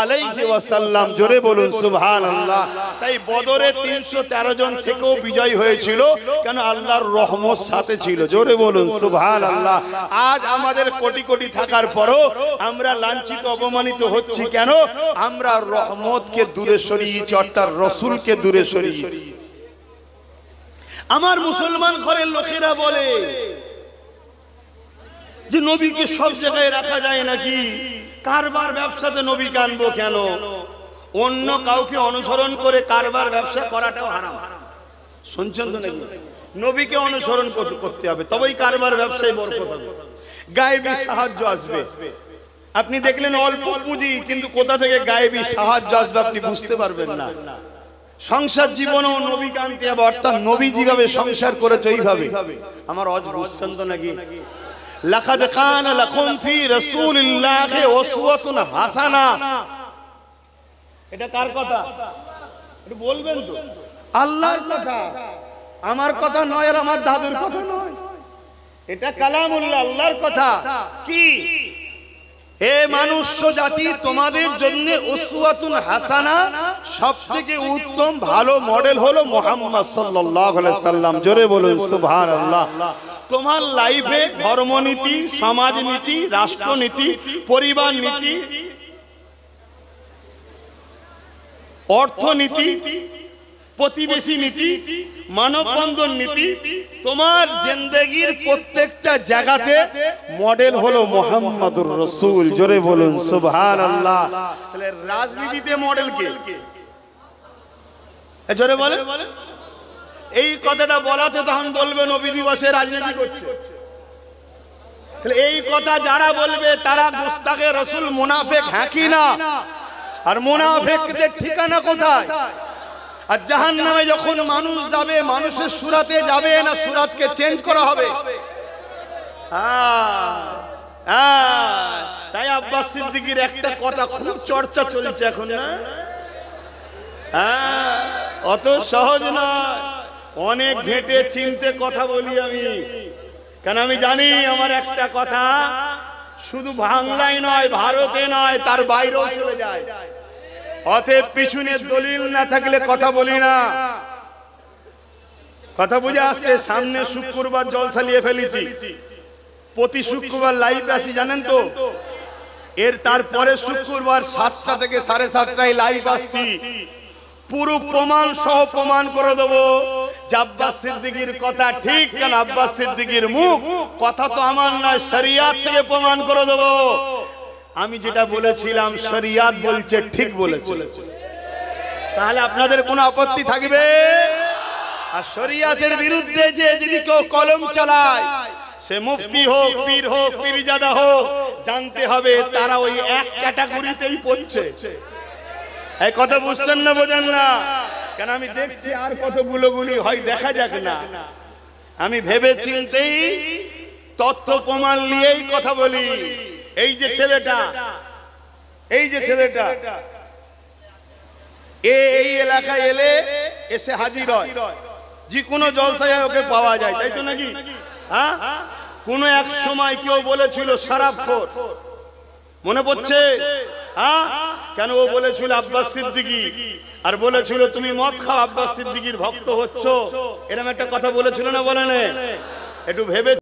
আলাইহি ওয়াসাল্লাম। জোরে বলুন সুবহানাল্লাহ। তাই বদরে 313 জন থেকেও বিজয় হয়েছিল কেন? আল্লাহর রহমত সাথে ছিল। জোরে বলুন সুবহানাল্লাহ। আজ আমাদের কোটি কোটি থাকার পরও আমরা লাঞ্ছিত অপমানিত হচ্ছি কেন? আমরা রহমতকে দূরে সরিয়েছি, অর্থাৎ রাসূলকে দূরে সরিয়েছি। আমার মুসলমান ঘরের লোকেরা বলে যে নবীকে সব জায়গায় রাখা যায় নাকি? কারবার ব্যবসাতে নবীকে আনবো কেন? অন্য কাউকে অনুসরণ করে কারবার ব্যবসা করাটাও হারাম। শুনছেন তো নাকি? নবীকে অনুসরণ করতে হবে, তবেই কারবার ব্যবসায় বরকত হবে, গায়েবী সাহায্য আসবে। আপনি দেখলেন অল্প পুঁজি, কিন্তু কোথা থেকে গায়েবী সাহায্য আসবে আপনি বুঝতে পারবেন না। সংসার জীবনেও নবীকে আনতে হবে, অর্থাৎ নবী যেভাবে সংসার করেছে ওইভাবে। আমার অজ বুঝছেন তো নাকি? লাকাদ কানা লাকুম ফি রাসূলিল্লাহি উসওয়াতুন হাসানা। এটা কার কথা? একটু বলবেন তো? আল্লাহর কথা, আমার কথা নয় আর আমার দাদুর কথা নয়। এটা কালামুল্লাহ, আল্লাহর কথা। কি এ মানুষ্য জাতি, তোমাদের জন্য উসওয়াতুন হাসানা, সবথেকে উত্তম ভালো মডেল হলো মুহাম্মদ সাল্লাল্লাহু আলাইহি সাল্লাম। জোরে বলুন সুবহানাল্লাহ। তোমার লাইফে ধর্মনীতি, সমাজনীতি, রাষ্ট্রনীতি, পরিবার নীতি, অর্থনীতি, প্রতিবেশী নীতি, মানববন্ধন নীতি, তোমার জিন্দেগির প্রত্যেকটা জায়গাতে মডেল হলো মুহাম্মাদুর রাসূল। জোরে বলুন সুবহানাল্লাহ। তাহলে রাজনীতিতে মডেল কে? জোরে বলেন। এই কথাটা বলাতে তখন বলবে নবী দিবসে রাজনীতি করছে। তাহলে এই কথা যারা বলবে তারা গুস্তাখে রাসূল, মুনাফিক, হ্যাঁ কি না? আর মুনাফিকদের ঠিকানা কোথায়? আর জাহান্নামে যখন মানুষ যাবে, মানুষের সুরাতে যাবে না সুরাতকে চেঞ্জ করা হবে? তাই আব্বাস সিদ্দিকীর একটা কথা খুব চর্চা চলছে এখন, না? অত সহজ নয়, অনেক ঘেটে চিনতে কথা বলি আমি, কারণ আমি জানি আমার একটা কথা শুধু বাংলায় নয়, ভারতে নয়, তার বাইরেও চলে যায়। অতএব পিছনের দলিল না থাকলে কথা বলি না। কথা বুঝে আসছে? সামনে শুক্রবার জলসা নিয়ে ফেলেছি, প্রতি শুক্রবার লাইভ আসি, জানেন তো? এর তারপরে শুক্রবার 7টা থেকে 7:30টায় লাইভ আসছি। পুরো প্রমাণ সহ প্রমাণ করে দেবো যে আব্বাস সিদ্দিকীর কথা ঠিক। কেন? আব্বাস সিদ্দিকীর মুখ, কথা তো আমার নয়, শরিয়াত থেকে প্রমাণ করে দেবো। আমি যেটা বলেছিলাম শরিয়াত বলছে ঠিক বলেছে, তাহলে আপনাদের কোনো আপত্তি থাকবে? আর শরিয়াতের বিরুদ্ধে যে যদি কেউ কলম চালায়, সে মুফতি হোক, পীর হোক, পীরজাদা হোক, জানতে হবে তারা ওই এক ক্যাটাগরিতেই পড়ছে। এই কথা বুঝছেন না? বোঝেন না? কেন আমি দেখছি আর কতগুলো গুলি হয়, দেখা যাক না। আমি ভেবে চিন্তেই তথ্য প্রমাণ নিয়েই কথা বলি। এই যে ছেলেটা, এই যে ছেলেটা এই এলাকায় এলে এসে হাজির হয়, যে কোনো জলসায় ওকে পাওয়া যায়, তাই তো নাকি? হ্যাঁ, কোন এক সময় কেউ বলেছিল শরাবখোর, মনে পড়ছে? হ্যাঁ, কেন? ও বলেছিল আব্বাস সিদ্দিকী, আর বলেছিল তুমি মদ খাও, আব্বাস সিদ্দিকীর ভক্ত হচ্ছ, এরকম একটা কথা বলেছিল না? বলেন? একটু ভেবে